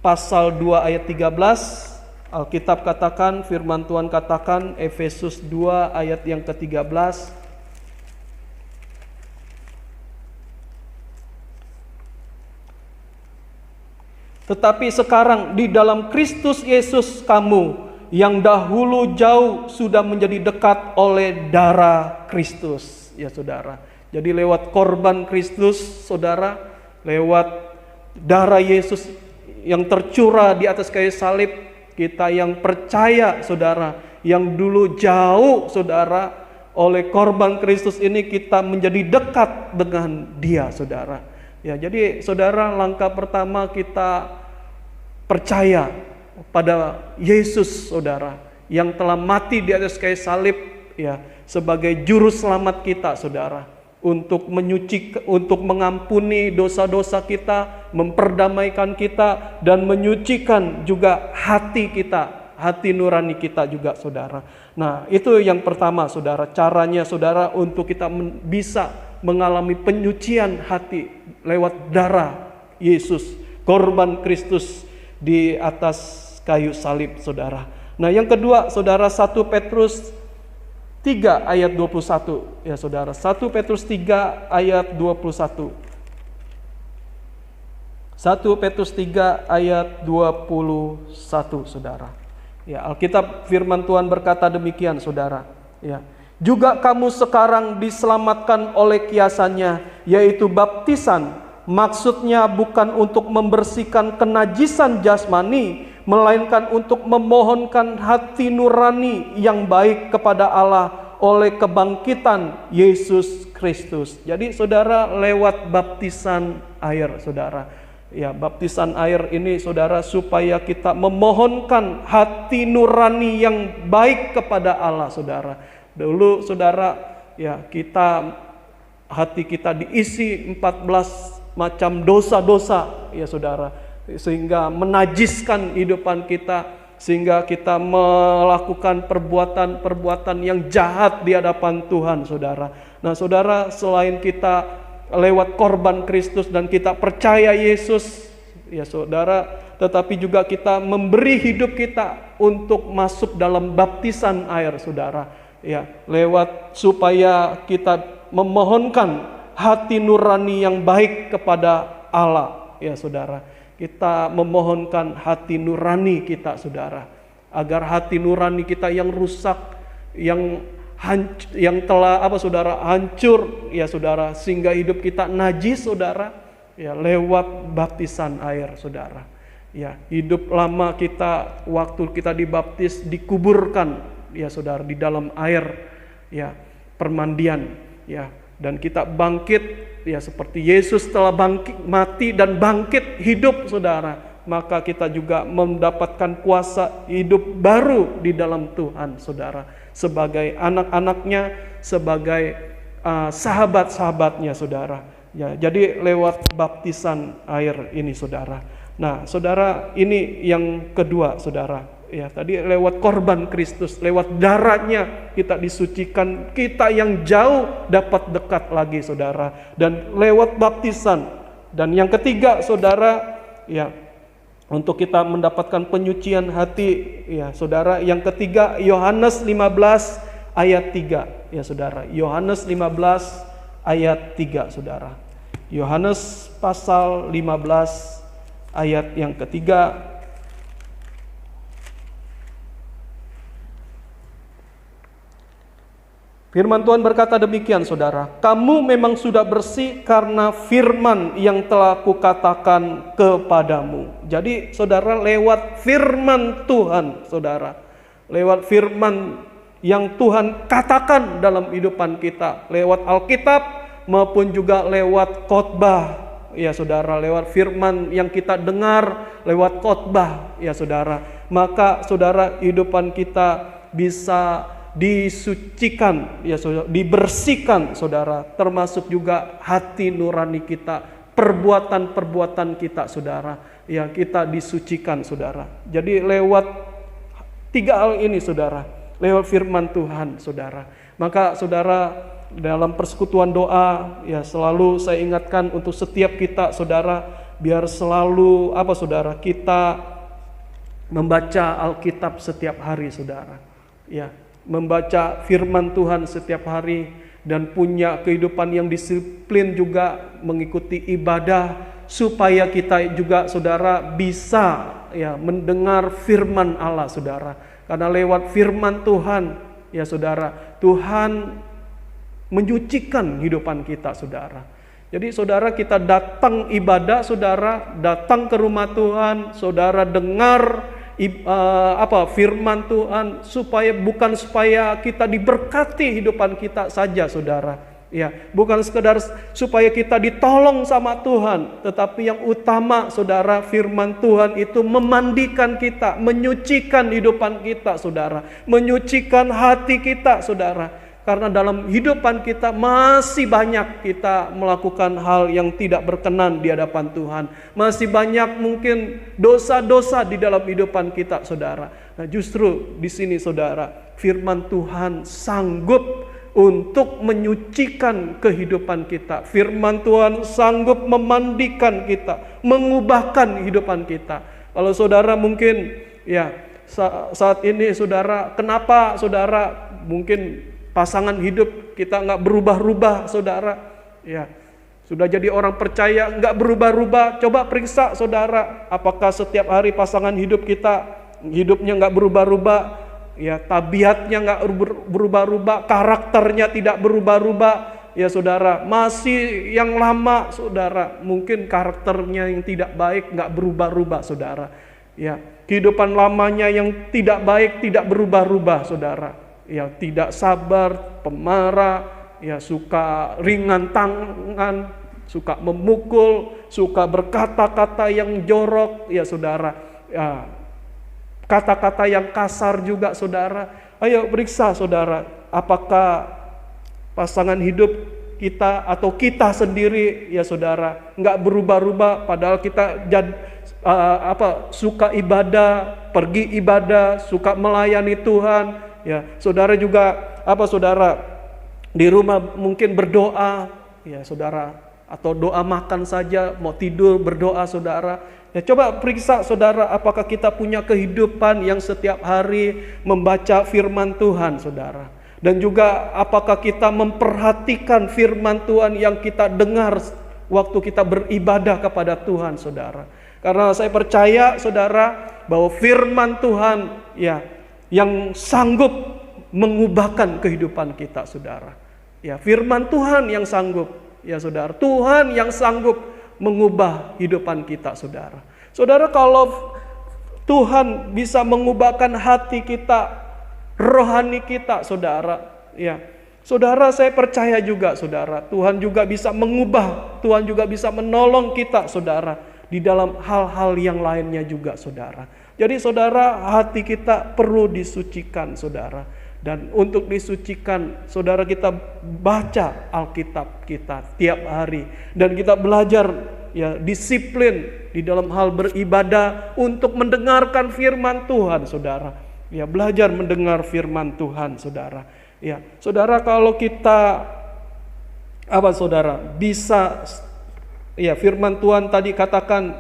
pasal 2 ayat 13. Alkitab katakan, firman Tuhan katakan, Efesus 2 ayat yang ke-13. Tetapi sekarang di dalam Kristus Yesus kamu yang dahulu jauh sudah menjadi dekat oleh darah Kristus, ya saudara. Jadi lewat korban Kristus, saudara, lewat darah Yesus yang tercurah di atas kayu salib, kita yang percaya, saudara, yang dulu jauh, saudara, oleh korban Kristus ini kita menjadi dekat dengan Dia, saudara. Ya, jadi saudara, langkah pertama kita percaya pada Yesus, saudara, yang telah mati di atas kayu salib, ya, sebagai juru selamat kita, saudara, untuk untuk mengampuni dosa-dosa kita, memperdamaikan kita, dan menyucikan juga hati kita, hati nurani kita juga saudara. Nah itu yang pertama saudara, caranya saudara untuk kita bisa mengalami penyucian hati lewat darah Yesus, korban Kristus di atas kayu salib saudara. Nah yang kedua saudara, 1 Petrus 3 ayat 21 ya saudara. 1 Petrus 3 ayat 21. 1 Petrus 3 ayat 21 saudara. Ya, Alkitab firman Tuhan berkata demikian saudara. Ya. Juga kamu sekarang diselamatkan oleh kiasannya, yaitu baptisan. Maksudnya bukan untuk membersihkan kenajisan jasmani, melainkan untuk memohonkan hati nurani yang baik kepada Allah oleh kebangkitan Yesus Kristus. Jadi saudara, lewat baptisan air saudara. Ya, baptisan air ini saudara supaya kita memohonkan hati nurani yang baik kepada Allah saudara. Dulu saudara, ya hati kita diisi 14 macam dosa-dosa ya saudara, sehingga menajiskan kehidupan kita, sehingga kita melakukan perbuatan-perbuatan yang jahat di hadapan Tuhan saudara. Nah saudara, selain kita lewat korban Kristus dan kita percaya Yesus ya saudara, tetapi juga kita memberi hidup kita untuk masuk dalam baptisan air saudara, ya lewat supaya kita memohonkan hati nurani yang baik kepada Allah ya saudara. Kita memohonkan hati nurani kita saudara, agar hati nurani kita yang rusak, yang telah saudara hancur ya saudara, sehingga hidup kita najis saudara, ya lewat baptisan air saudara. Ya, hidup lama kita waktu kita dibaptis dikuburkan ya saudara di dalam air ya permandian ya, dan kita bangkit ya seperti Yesus telah bangkit, mati dan bangkit hidup saudara, maka kita juga mendapatkan kuasa hidup baru di dalam Tuhan saudara, sebagai anak-anaknya, sebagai sahabat-sahabatnya saudara ya. Jadi lewat baptisan air ini saudara. Nah saudara, ini yang kedua saudara ya, tadi lewat korban Kristus, lewat darahnya kita disucikan, kita yang jauh dapat dekat lagi saudara, dan lewat baptisan. Dan yang ketiga saudara ya, untuk kita mendapatkan penyucian hati ya saudara, yang ketiga Yohanes 15 ayat 3 ya saudara. Yohanes 15 ayat 3 saudara. Yohanes pasal 15 ayat yang ketiga. Firman Tuhan berkata demikian saudara, kamu memang sudah bersih karena firman yang telah kukatakan kepadamu. Jadi saudara, lewat firman Tuhan saudara, lewat firman yang Tuhan katakan dalam kehidupan kita, lewat Alkitab maupun juga lewat khotbah ya saudara, lewat firman yang kita dengar lewat khotbah ya saudara, maka saudara kehidupan kita bisa disucikan ya saudara, dibersihkan saudara, termasuk juga hati nurani kita, perbuatan-perbuatan kita saudara, ya kita disucikan saudara. Jadi lewat tiga hal ini saudara, lewat firman Tuhan saudara, maka saudara dalam persekutuan doa ya selalu saya ingatkan untuk setiap kita saudara, biar selalu saudara, kita membaca Alkitab setiap hari saudara, ya membaca firman Tuhan setiap hari, dan punya kehidupan yang disiplin juga mengikuti ibadah, supaya kita juga saudara bisa ya mendengar firman Allah saudara. Karena lewat firman Tuhan ya saudara, Tuhan menyucikan kehidupan kita saudara. Jadi saudara, kita datang ibadah saudara, datang ke rumah Tuhan saudara, dengar firman Tuhan, bukan supaya kita diberkati hidupan kita saja saudara, ya bukan sekedar supaya kita ditolong sama Tuhan, tetapi yang utama saudara, firman Tuhan itu memandikan kita, menyucikan kehidupan kita saudara, menyucikan hati kita saudara. Karena dalam kehidupan kita masih banyak kita melakukan hal yang tidak berkenan di hadapan Tuhan. Masih banyak mungkin dosa-dosa di dalam kehidupan kita saudara. Nah, justru di sini saudara, firman Tuhan sanggup untuk menyucikan kehidupan kita. Firman Tuhan sanggup memandikan kita, mengubahkan kehidupan kita. Kalau saudara mungkin ya saat ini saudara, kenapa saudara mungkin pasangan hidup kita nggak berubah-ubah saudara, ya sudah jadi orang percaya nggak berubah-ubah. Coba periksa saudara, apakah setiap hari pasangan hidup kita hidupnya nggak berubah-ubah, ya tabiatnya nggak berubah-ubah, karakternya tidak berubah-ubah, ya saudara. Masih yang lama saudara, mungkin karakternya yang tidak baik nggak berubah-ubah saudara, ya kehidupan lamanya yang tidak baik tidak berubah-ubah saudara, ya tidak sabar, pemarah, ya suka ringan tangan, suka memukul, suka berkata-kata yang jorok, ya saudara, ya kata-kata yang kasar juga saudara. Ayo periksa saudara, apakah pasangan hidup kita atau kita sendiri ya saudara nggak berubah-ubah, padahal kita suka ibadah, pergi ibadah, suka melayani Tuhan. Ya, saudara juga saudara di rumah mungkin berdoa, ya saudara, atau doa makan saja, mau tidur berdoa saudara. Ya coba periksa saudara, apakah kita punya kehidupan yang setiap hari membaca firman Tuhan saudara. Dan juga apakah kita memperhatikan firman Tuhan yang kita dengar waktu kita beribadah kepada Tuhan saudara. Karena saya percaya saudara bahwa firman Tuhan ya yang sanggup mengubahkan kehidupan kita saudara. Ya firman Tuhan yang sanggup ya saudara. Tuhan yang sanggup mengubah kehidupan kita saudara. Saudara, kalau Tuhan bisa mengubahkan hati kita, rohani kita saudara, ya saudara, saya percaya juga saudara, Tuhan juga bisa mengubah, Tuhan juga bisa menolong kita saudara di dalam hal-hal yang lainnya juga saudara. Jadi saudara, hati kita perlu disucikan saudara. Dan untuk disucikan saudara, kita baca Alkitab kita tiap hari. Dan kita belajar ya disiplin di dalam hal beribadah untuk mendengarkan firman Tuhan saudara. Ya belajar mendengar firman Tuhan saudara. Ya saudara, kalau kita saudara bisa, ya firman Tuhan tadi katakan,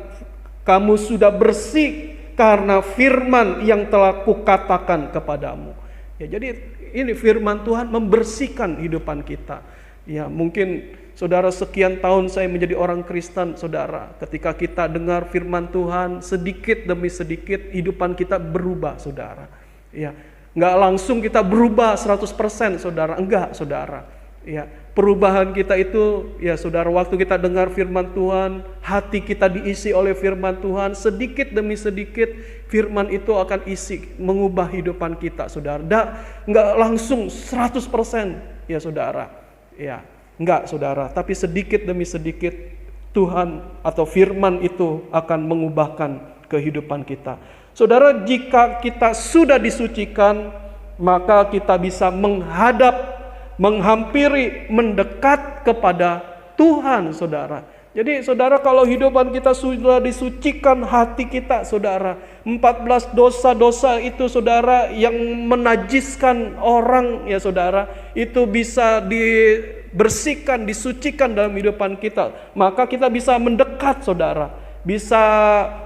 kamu sudah bersih karena firman yang telah kukatakan kepadamu. Ya jadi ini firman Tuhan membersihkan kehidupan kita. Ya mungkin saudara, sekian tahun saya menjadi orang Kristen saudara, ketika kita dengar firman Tuhan sedikit demi sedikit kehidupan kita berubah saudara. Ya nggak langsung kita berubah 100% saudara, enggak saudara. Ya perubahan kita itu ya saudara, waktu kita dengar firman Tuhan, hati kita diisi oleh firman Tuhan, sedikit demi sedikit firman itu akan isi mengubah kehidupan kita saudara. Nggak langsung 100% ya saudara. Ya enggak saudara, tapi sedikit demi sedikit Tuhan atau firman itu akan mengubahkan kehidupan kita. Saudara, jika kita sudah disucikan, maka kita bisa menghampiri, mendekat kepada Tuhan saudara. Jadi saudara, kalau hidupan kita sudah disucikan, hati kita saudara, 14 dosa-dosa itu saudara yang menajiskan orang ya saudara, itu bisa dibersihkan, disucikan dalam kehidupan kita. Maka kita bisa mendekat saudara, bisa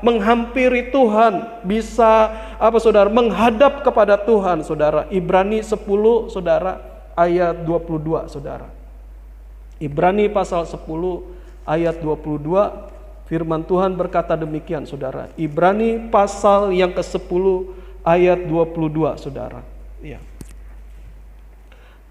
menghampiri Tuhan, bisa saudara, menghadap kepada Tuhan saudara. Ibrani 10 saudara ayat 22 saudara. Ibrani pasal 10 ayat 22, firman Tuhan berkata demikian saudara. Ibrani pasal yang ke-10 ayat 22 saudara. Ya.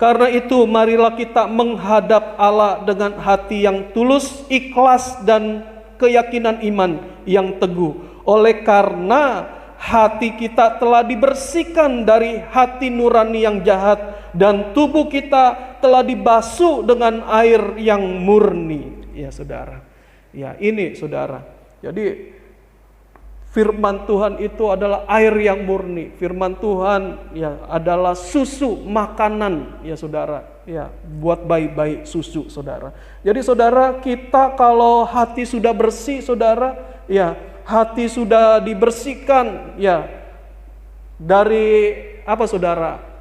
Karena itu marilah kita menghadap Allah dengan hati yang tulus, ikhlas dan keyakinan iman yang teguh. Oleh karena hati kita telah dibersihkan dari hati nurani yang jahat, dan tubuh kita telah dibasuh dengan air yang murni. Ya saudara, ya ini saudara, jadi firman Tuhan itu adalah air yang murni. Firman Tuhan ya adalah susu, makanan ya saudara, ya buat bayi-bayi susu saudara. Jadi saudara, kita kalau hati sudah bersih saudara, ya hati sudah dibersihkan, ya dari apa saudara?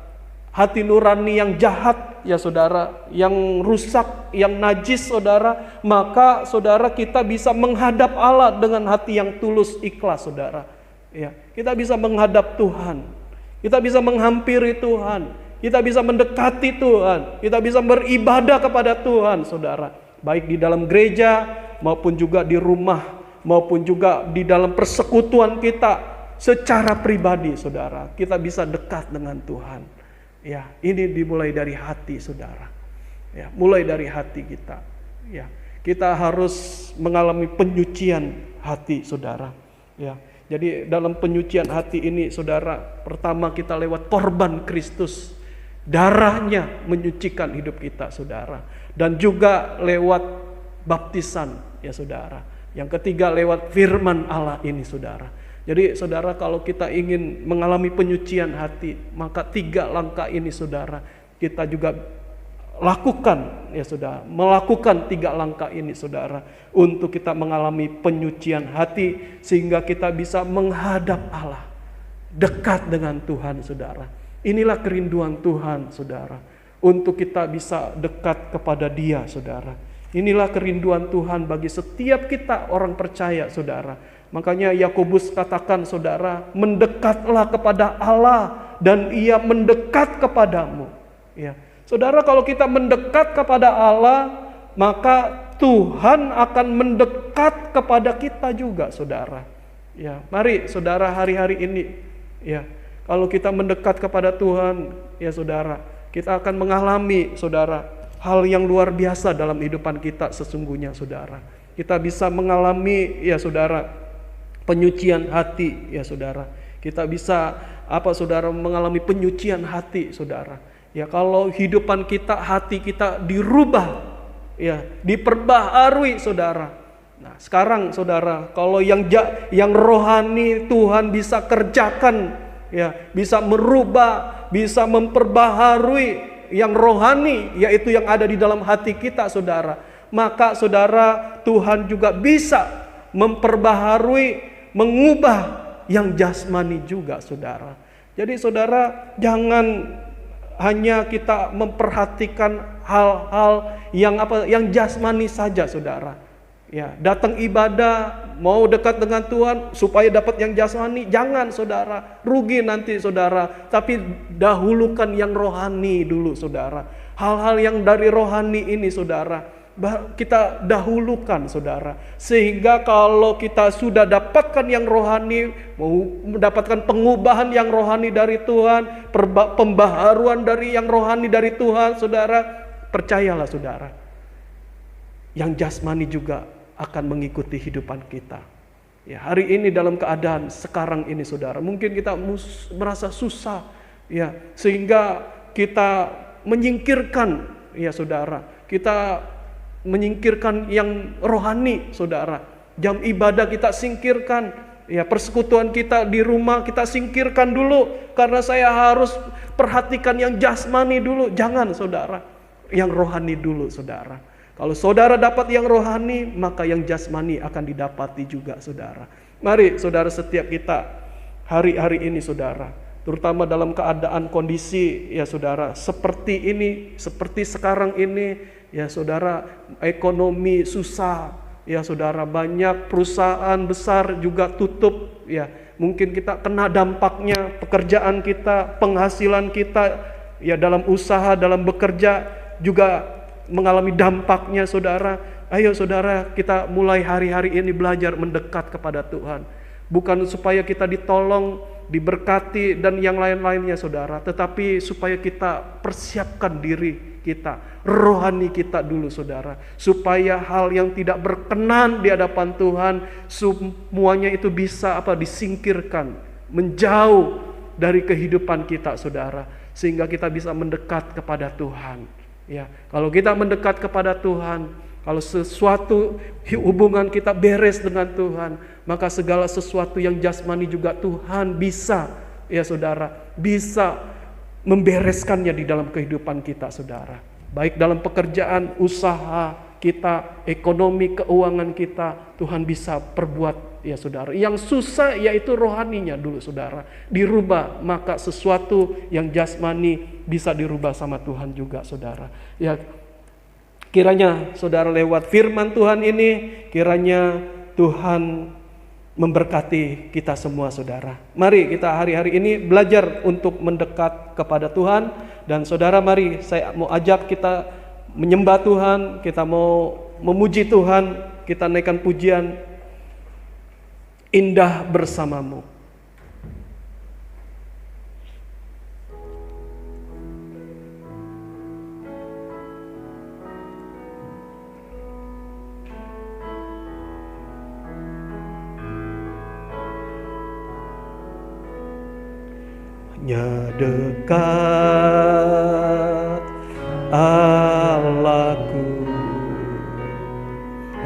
Hati nurani yang jahat ya saudara, yang rusak, yang najis saudara, maka saudara kita bisa menghadap Allah dengan hati yang tulus ikhlas saudara. Ya, kita bisa menghadap Tuhan. Kita bisa menghampiri Tuhan. Kita bisa mendekati Tuhan. Kita bisa beribadah kepada Tuhan saudara. Baik di dalam gereja maupun juga di rumah, maupun juga di dalam persekutuan kita secara pribadi saudara. Kita bisa dekat dengan Tuhan. Ya, ini dimulai dari hati saudara. Ya, mulai dari hati kita. Ya, kita harus mengalami penyucian hati saudara. Ya, jadi dalam penyucian hati ini saudara, pertama kita lewat korban Kristus. Darahnya menyucikan hidup kita saudara. Dan juga lewat baptisan ya saudara. Yang ketiga lewat firman Allah ini saudara. Jadi saudara, kalau kita ingin mengalami penyucian hati, maka 3 langkah ini saudara kita juga lakukan ya saudara. Melakukan 3 langkah ini saudara untuk kita mengalami penyucian hati, sehingga kita bisa menghadap Allah, dekat dengan Tuhan saudara. Inilah kerinduan Tuhan saudara, untuk kita bisa dekat kepada Dia saudara. Inilah kerinduan Tuhan bagi setiap kita orang percaya saudara. Makanya Yakobus katakan saudara, mendekatlah kepada Allah dan Ia mendekat kepadamu. Ya, saudara, kalau kita mendekat kepada Allah, maka Tuhan akan mendekat kepada kita juga saudara. Ya, mari saudara, hari-hari ini ya, kalau kita mendekat kepada Tuhan ya saudara, kita akan mengalami saudara hal yang luar biasa dalam kehidupan kita sesungguhnya saudara. Kita bisa mengalami ya saudara penyucian hati ya saudara. Kita bisa apa saudara, mengalami penyucian hati saudara. Ya, kalau hidupan kita, hati kita dirubah ya, diperbaharui saudara. Nah, sekarang saudara, kalau yang rohani Tuhan bisa kerjakan ya, bisa merubah, bisa memperbaharui yang rohani, yaitu yang ada di dalam hati kita saudara. Maka saudara, Tuhan juga bisa memperbaharui, mengubah yang jasmani juga saudara. Jadi saudara, jangan hanya kita memperhatikan hal-hal yang jasmani saja saudara. Ya, datang ibadah, mau dekat dengan Tuhan supaya dapat yang jasmani, jangan saudara, rugi nanti saudara. Tapi dahulukan yang rohani dulu saudara. Hal-hal yang dari rohani ini saudara, kita dahulukan saudara, sehingga kalau kita sudah dapatkan yang rohani, mau mendapatkan pengubahan yang rohani dari Tuhan, pembaharuan dari yang rohani dari Tuhan saudara, percayalah saudara, yang jasmani juga akan mengikuti hidupan kita. Ya, hari ini dalam keadaan sekarang ini saudara, mungkin kita merasa susah ya, sehingga kita menyingkirkan ya saudara, kita menyingkirkan yang rohani saudara. Jam ibadah kita singkirkan ya, persekutuan kita di rumah kita singkirkan dulu, karena saya harus perhatikan yang jasmani dulu. Jangan saudara, yang rohani dulu saudara. Kalau saudara dapat yang rohani, maka yang jasmani akan didapati juga saudara. Mari saudara, setiap kita hari-hari ini saudara, terutama dalam keadaan kondisi ya saudara seperti ini, seperti sekarang ini ya saudara, ekonomi susah ya saudara, banyak perusahaan besar juga tutup ya. Mungkin kita kena dampaknya, pekerjaan kita, penghasilan kita ya dalam usaha, dalam bekerja juga mengalami dampaknya saudara. Ayo saudara, kita mulai hari-hari ini belajar mendekat kepada Tuhan. Bukan supaya kita ditolong, diberkati dan yang lain-lainnya saudara, tetapi supaya kita persiapkan diri kita, rohani kita dulu saudara, supaya hal yang tidak berkenan di hadapan Tuhan semuanya itu bisa disingkirkan, menjauh dari kehidupan kita saudara, sehingga kita bisa mendekat kepada Tuhan. Ya, kalau kita mendekat kepada Tuhan, kalau sesuatu hubungan kita beres dengan Tuhan, maka segala sesuatu yang jasmani juga Tuhan bisa ya saudara, bisa membereskannya di dalam kehidupan kita saudara. Baik dalam pekerjaan, usaha kita, ekonomi, keuangan kita, Tuhan bisa perbuat ya saudara. Yang susah yaitu rohaninya dulu saudara. Dirubah, maka sesuatu yang jasmani bisa dirubah sama Tuhan juga saudara. Ya, kiranya saudara lewat firman Tuhan ini, kiranya Tuhan memberkati kita semua saudara. Mari kita hari-hari ini belajar untuk mendekat kepada Tuhan. Dan saudara, mari saya mau ajak kita menyembah Tuhan, kita mau memuji Tuhan, kita naikkan pujian Indah Bersamamu. Hanya dekat Allahku,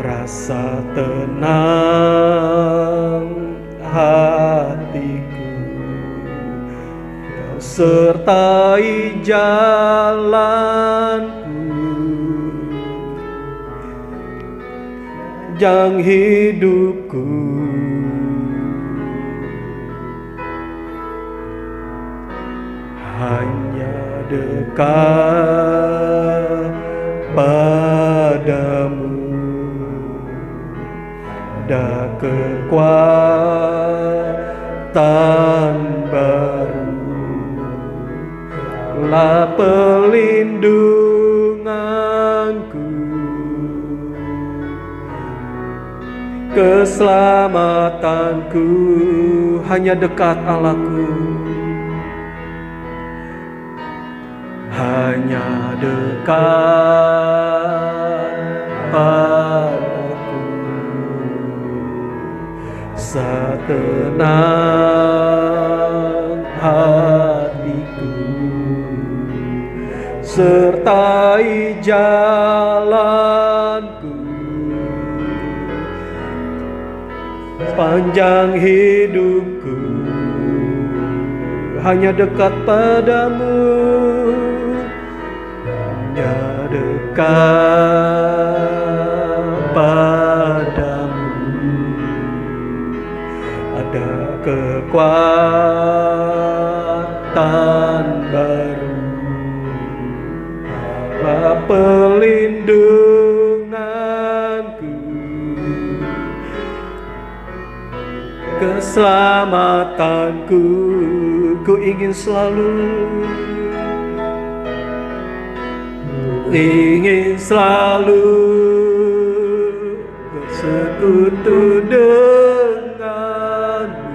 rasa tenang hatiku, Kau sertai jalanku, sepanjang hidupku. Hanya dekat padamu ada kekuatan baru, lah pelindunganku, keselamatanku. Hanya dekat Allahku, hanya dekat padaku, setenang hatiku, sertai jalanku, sepanjang hidupku. Hanya dekat padamu, hanya dekat padamu ada kekuatan baru, pelindunganku, keselamatanku. Ku ingin selalu bersekutu denganmu,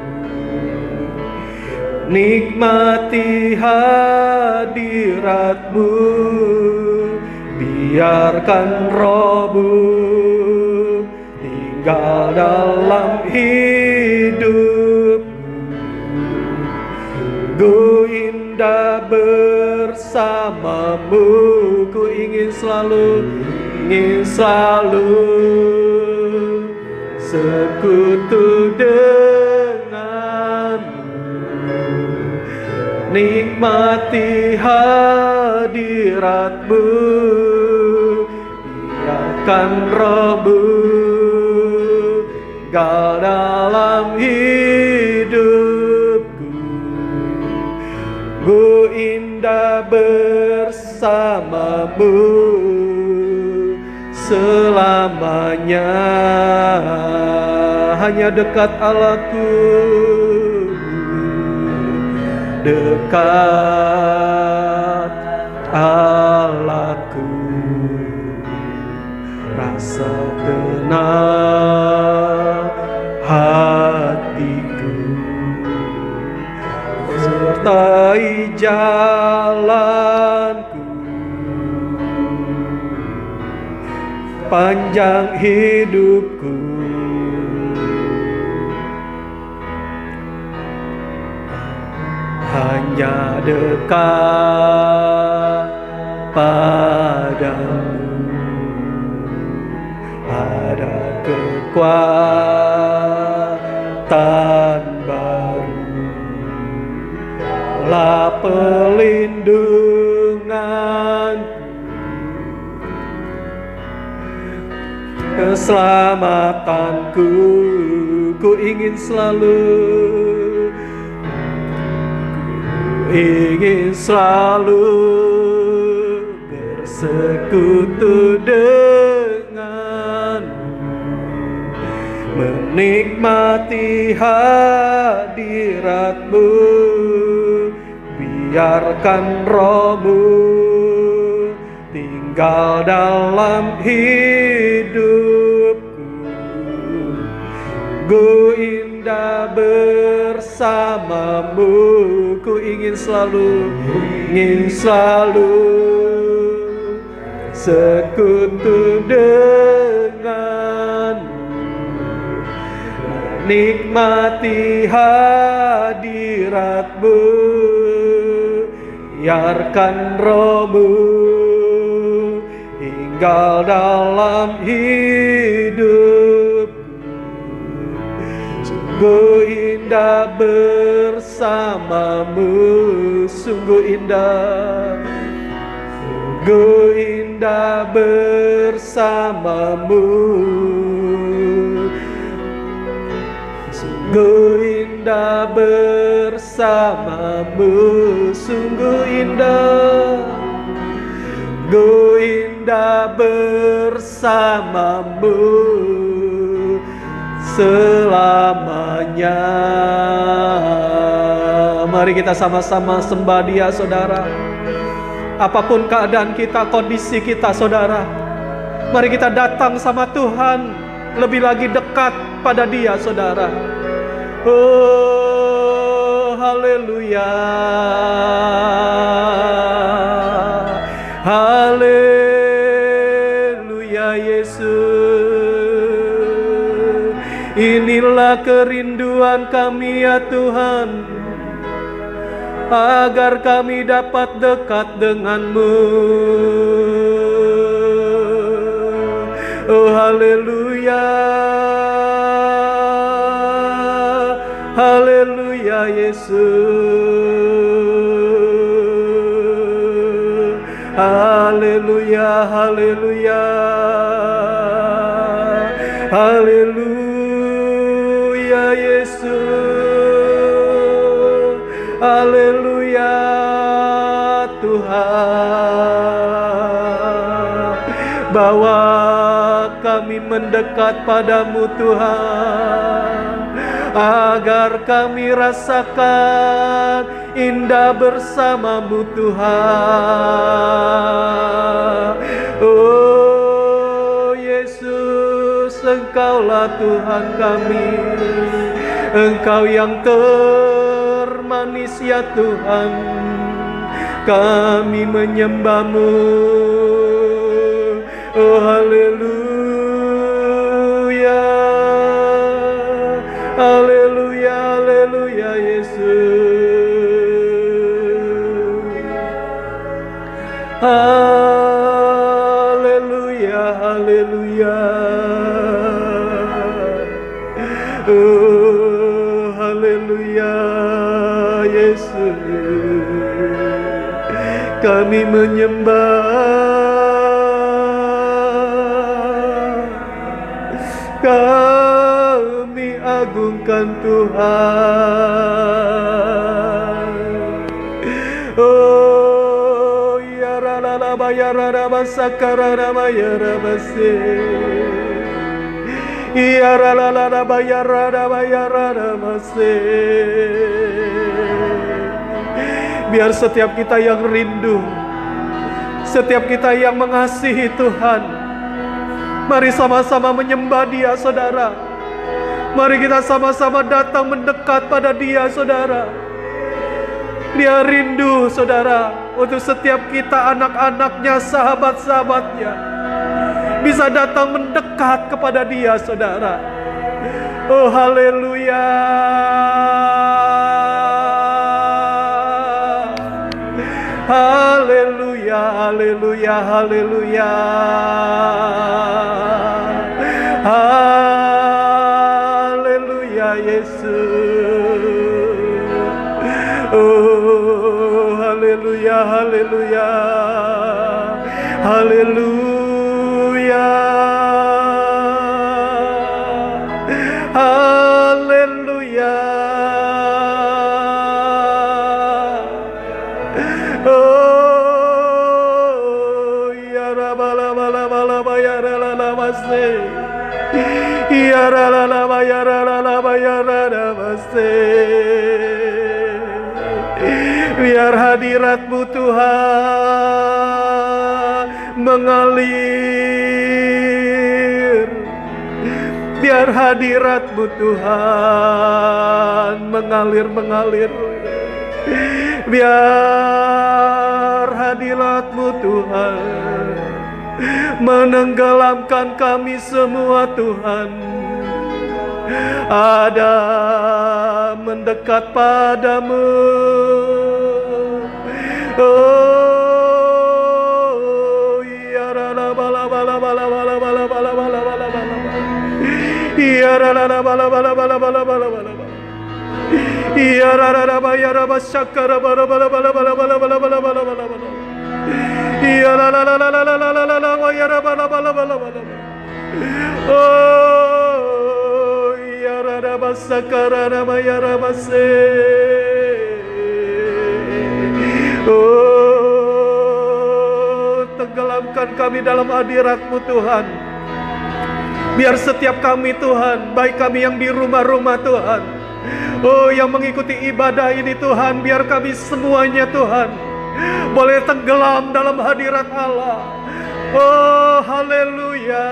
nikmati hadiratmu, biarkan rohmu tinggal dalam hidupku. Ku indah bersamamu, ku ingin selalu sekutu denganmu, nikmati hadiratmu, biarkan rohmu tinggal dalam hidupku. Ku indah bersamamu selamanya. Hanya dekat Allahku, dekat Allahku, rasa tenang hatiku, sertai jalanku, panjang hidupku. Hanya dekat padamu ada kekuatan baru, lah pelindunganku, keselamatanku. Ku ingin selalu, ingin selalu bersekutu denganmu, menikmati hadiratmu. Biarkan rohmu tinggal dalam hidupku. Ku indah bersamamu. Ku ingin selalu, ingin selalu sekutu denganmu, nikmati hadiratmu. Biarkan rohmu tinggal dalam hidupku. Sungguh indah bersamamu, sungguh indah, sungguh indah bersamamu, sungguh indah bersamamu, sungguh indah, sungguh indah bersamamu selamanya. Mari kita sama-sama sembah Dia, saudara. Apapun keadaan kita, kondisi kita, saudara, mari kita datang sama Tuhan, lebih lagi dekat pada Dia, saudara. Oh, haleluya, haleluya Yesus. Inilah kerinduan kami ya Tuhan, agar kami dapat dekat denganmu. Oh haleluya, haleluya Yesus. Haleluya, haleluya, haleluya Yesus. Haleluya Tuhan. Bawa kami mendekat padamu Tuhan, agar kami rasakan indah bersamamu Tuhan. Oh Yesus, Engkaulah Tuhan kami, Engkau yang termanis ya Tuhan. Kami menyembahmu. Oh haleluya, haleluya, haleluya Yesus. Haleluya, haleluya. Oh haleluya Yesus. Kami menyembah, kami agungkan Tuhan. Oh ya ralala ya ralaba sakarana ya rabase. Ya ralala ya ralaba ya rabase. Biar setiap kita yang rindu, setiap kita yang mengasihi Tuhan, mari sama-sama menyembah Dia, saudara. Mari kita sama-sama datang mendekat pada Dia, saudara. Dia rindu, saudara, untuk setiap kita, anak-anaknya, sahabat-sahabatnya, bisa datang mendekat kepada Dia, saudara. Oh haleluya, haleluya, haleluya, haleluya. Haleluya Yesus. Oh haleluya, haleluya, haleluya. Haleluya. Oh, ya rabala bala bala ya rala mase. Ya rala ya rala ya rala mase. Biar hadirat-Mu Tuhan mengalir. Biar hadirat-Mu Tuhan mengalir. Biar hadirat-Mu Tuhan menenggelamkan kami semua Tuhan. Ada mendekat padamu. Oh, ya rala bala bala bala bala bala bala bala bala bala. Ya rala bala bala bala bala bala bala. Ya rala ya raba syakara bala bala bala bala bala bala bala bala bala bala. Ya la la la la la la la la la wa ya raba bala bala bala bala. Oh, ya raba sakara raba ya raba se. Oh, tenggelamkan kami dalam hadirat-Mu Tuhan. Biar setiap kami Tuhan, baik kami yang di rumah-rumah Tuhan, oh yang mengikuti ibadah ini Tuhan, biar kami semuanya Tuhan boleh tenggelam dalam hadirat Allah. Oh haleluya.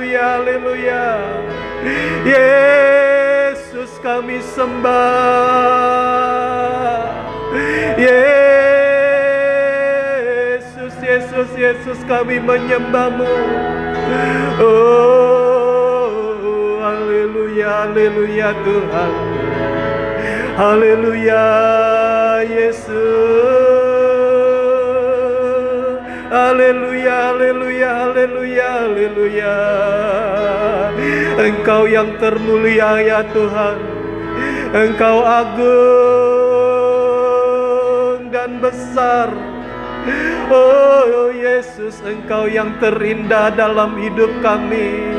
Haleluya. Yesus kami sembah. Yesus kami menyembah-Mu. Oh haleluya Tuhan. Haleluya Yesus. Haleluya. Engkau yang termulia ya Tuhan. Engkau agung dan besar. Oh Yesus, Engkau yang terindah dalam hidup kami.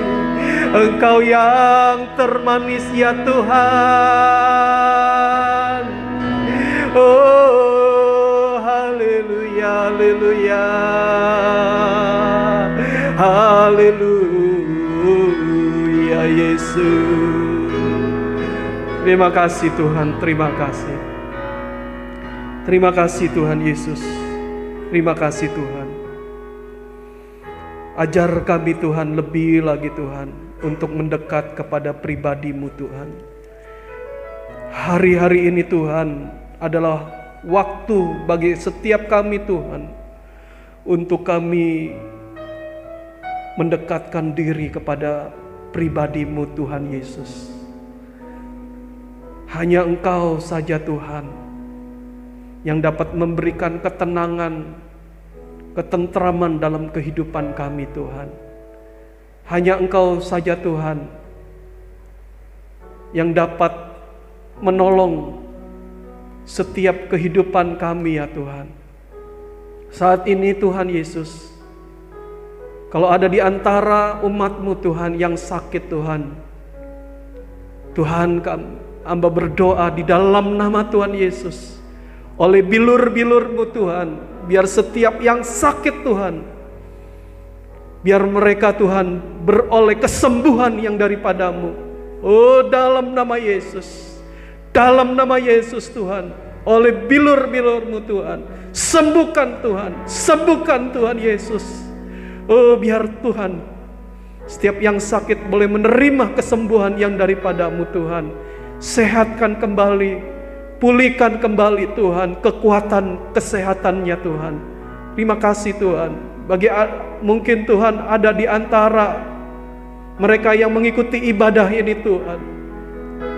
Engkau yang termanis ya Tuhan. Oh haleluya. Haleluya Yesus. Terima kasih Tuhan, terima kasih. Terima kasih Tuhan Yesus. Terima kasih Tuhan. Ajar kami Tuhan lebih lagi Tuhan untuk mendekat kepada pribadi-Mu Tuhan. Hari-hari ini Tuhan adalah waktu bagi setiap kami Tuhan untuk kami mendekatkan diri kepada pribadi-Mu Tuhan Yesus. Hanya Engkau saja Tuhan yang dapat memberikan ketenangan, ketentraman dalam kehidupan kami Tuhan. Hanya Engkau saja Tuhan yang dapat menolong setiap kehidupan kami ya Tuhan. Saat ini Tuhan Yesus, kalau ada di antara umat-Mu Tuhan yang sakit Tuhan, hamba berdoa di dalam nama Tuhan Yesus, oleh bilur-bilur-Mu Tuhan, biar setiap yang sakit Tuhan, biar mereka Tuhan beroleh kesembuhan yang daripada-Mu. Oh dalam nama Yesus, dalam nama Yesus Tuhan, oleh bilur-bilur-Mu Tuhan, sembuhkan Tuhan Yesus. Oh biar Tuhan, setiap yang sakit boleh menerima kesembuhan yang daripada-Mu Tuhan. Sehatkan kembali, pulihkan kembali Tuhan kekuatan kesehatannya Tuhan. Terima kasih Tuhan. Bagi mungkin Tuhan ada di antara mereka yang mengikuti ibadah ini Tuhan,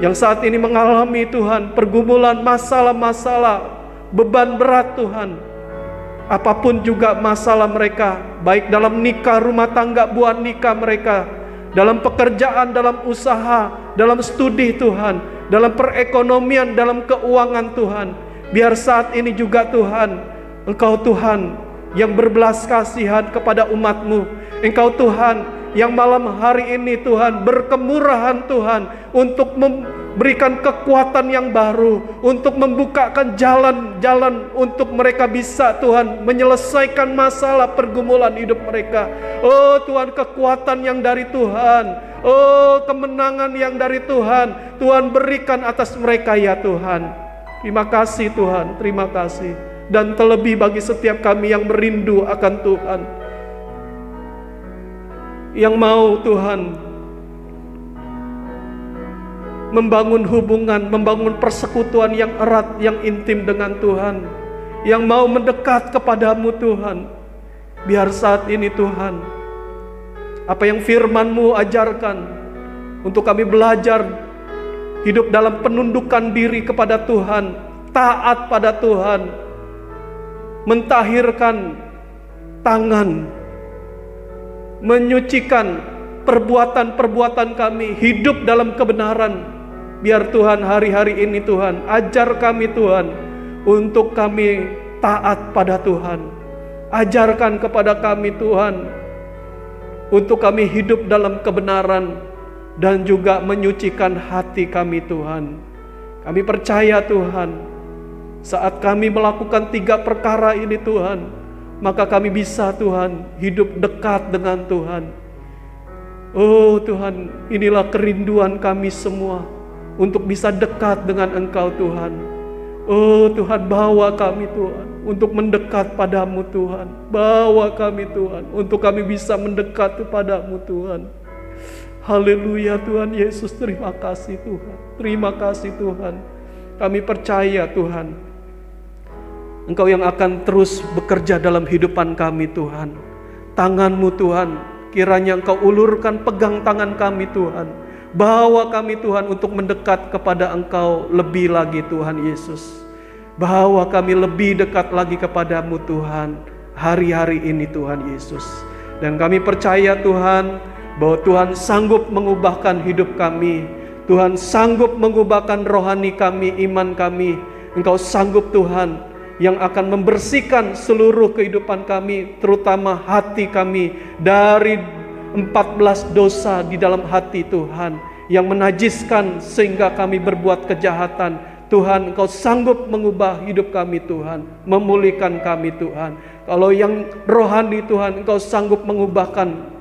yang saat ini mengalami Tuhan pergumulan, masalah-masalah, beban berat Tuhan. Apapun juga masalah mereka, baik dalam nikah, rumah tangga, buah nikah mereka, dalam pekerjaan, dalam usaha, dalam studi Tuhan, dalam perekonomian, dalam keuangan Tuhan. Biar saat ini juga Tuhan, Engkau Tuhan yang berbelas kasihan kepada umat-Mu. Engkau Tuhan yang malam hari ini Tuhan berkemurahan Tuhan untuk memberikan kekuatan yang baru, untuk membukakan jalan-jalan untuk mereka bisa Tuhan menyelesaikan masalah pergumulan hidup mereka. Oh Tuhan, kekuatan yang dari Tuhan, oh kemenangan yang dari Tuhan, Tuhan berikan atas mereka ya Tuhan. Terima kasih Tuhan, terima kasih. Dan terlebih bagi setiap kami yang merindu akan Tuhan, yang mau Tuhan membangun hubungan, membangun persekutuan yang erat, yang intim dengan Tuhan, yang mau mendekat kepadamu Tuhan. Biar saat ini Tuhan, apa yang firman-Mu ajarkan, untuk kami belajar hidup dalam penundukan diri kepada Tuhan, taat pada Tuhan, mentahirkan tangan, menyucikan perbuatan-perbuatan kami, hidup dalam kebenaran. Biar Tuhan hari-hari ini Tuhan, ajar kami Tuhan, untuk kami taat pada Tuhan. Ajarkan kepada kami Tuhan, untuk kami hidup dalam kebenaran, dan juga menyucikan hati kami Tuhan. Kami percaya Tuhan, saat kami melakukan 3 perkara ini Tuhan, maka kami bisa Tuhan hidup dekat dengan Tuhan. Oh Tuhan, inilah kerinduan kami semua, untuk bisa dekat dengan Engkau Tuhan. Oh Tuhan, bawa kami Tuhan untuk mendekat padamu Tuhan. Bawa kami Tuhan untuk kami bisa mendekat kepadamu Tuhan. Haleluya Tuhan Yesus, terima kasih Tuhan. Terima kasih Tuhan. Kami percaya Tuhan, Engkau yang akan terus bekerja dalam hidupan kami Tuhan. Tangan-Mu Tuhan, kiranya Engkau ulurkan, pegang tangan kami Tuhan. Bawa kami Tuhan untuk mendekat kepada Engkau lebih lagi Tuhan Yesus. Bawa kami lebih dekat lagi kepadamu Tuhan, hari-hari ini Tuhan Yesus. Dan kami percaya Tuhan, bahwa Tuhan sanggup mengubahkan hidup kami. Tuhan sanggup mengubahkan rohani kami, iman kami. Engkau sanggup Tuhan, yang akan membersihkan seluruh kehidupan kami, terutama hati kami, dari 14 dosa di dalam hati Tuhan, yang menajiskan sehingga kami berbuat kejahatan. Tuhan, Engkau sanggup mengubah hidup kami Tuhan, memulihkan kami Tuhan. Kalau yang rohani Tuhan, Engkau sanggup mengubahkan,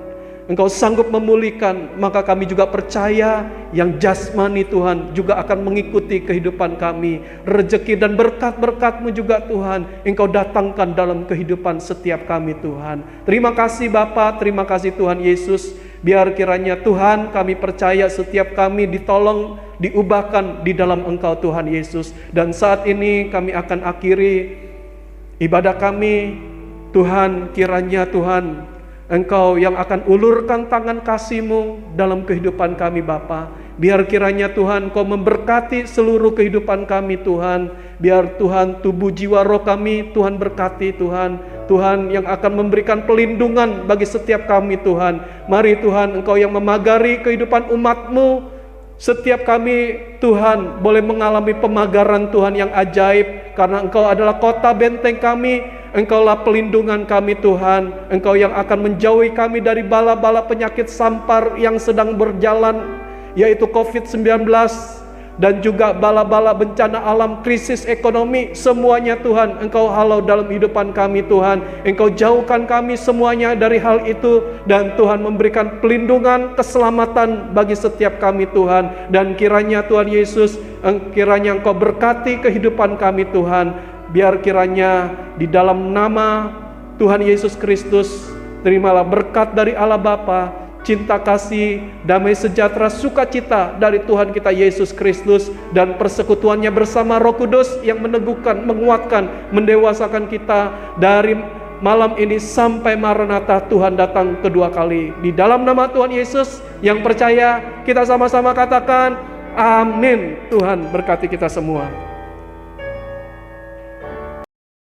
Engkau sanggup memulihkan, maka kami juga percaya yang jasmani Tuhan juga akan mengikuti kehidupan kami. Rezeki dan berkat-berkat-Mu juga Tuhan, Engkau datangkan dalam kehidupan setiap kami Tuhan. Terima kasih Bapa, terima kasih Tuhan Yesus. Biar kiranya Tuhan, kami percaya setiap kami ditolong, diubahkan di dalam Engkau Tuhan Yesus. Dan saat ini kami akan akhiri ibadah kami. Tuhan, kiranya Tuhan, Engkau yang akan ulurkan tangan kasih-Mu dalam kehidupan kami Bapa. Biar kiranya Tuhan Engkau memberkati seluruh kehidupan kami Tuhan. Biar Tuhan tubuh jiwa roh kami Tuhan berkati Tuhan. Tuhan yang akan memberikan pelindungan bagi setiap kami Tuhan. Mari Tuhan, Engkau yang memagari kehidupan umat-Mu. Setiap kami Tuhan boleh mengalami pemagaran Tuhan yang ajaib, karena Engkau adalah kota benteng kami. Engkaulah pelindungan kami Tuhan. Engkau yang akan menjauhi kami dari bala-bala penyakit sampar yang sedang berjalan, yaitu COVID-19, dan juga bala-bala bencana alam, krisis ekonomi. Semuanya Tuhan, Engkau halau dalam hidupan kami Tuhan. Engkau jauhkan kami semuanya dari hal itu, dan Tuhan memberikan pelindungan, keselamatan bagi setiap kami Tuhan. Dan kiranya Tuhan Yesus, kiranya Engkau berkati kehidupan kami Tuhan. Biar kiranya di dalam nama Tuhan Yesus Kristus, terimalah berkat dari Allah Bapa, cinta kasih, damai sejahtera, sukacita dari Tuhan kita Yesus Kristus, dan persekutuannya bersama Roh Kudus yang meneguhkan, menguatkan, mendewasakan kita dari malam ini sampai Maranatha Tuhan datang kedua kali. Di dalam nama Tuhan Yesus, yang percaya kita sama-sama katakan amin. Tuhan berkati kita semua.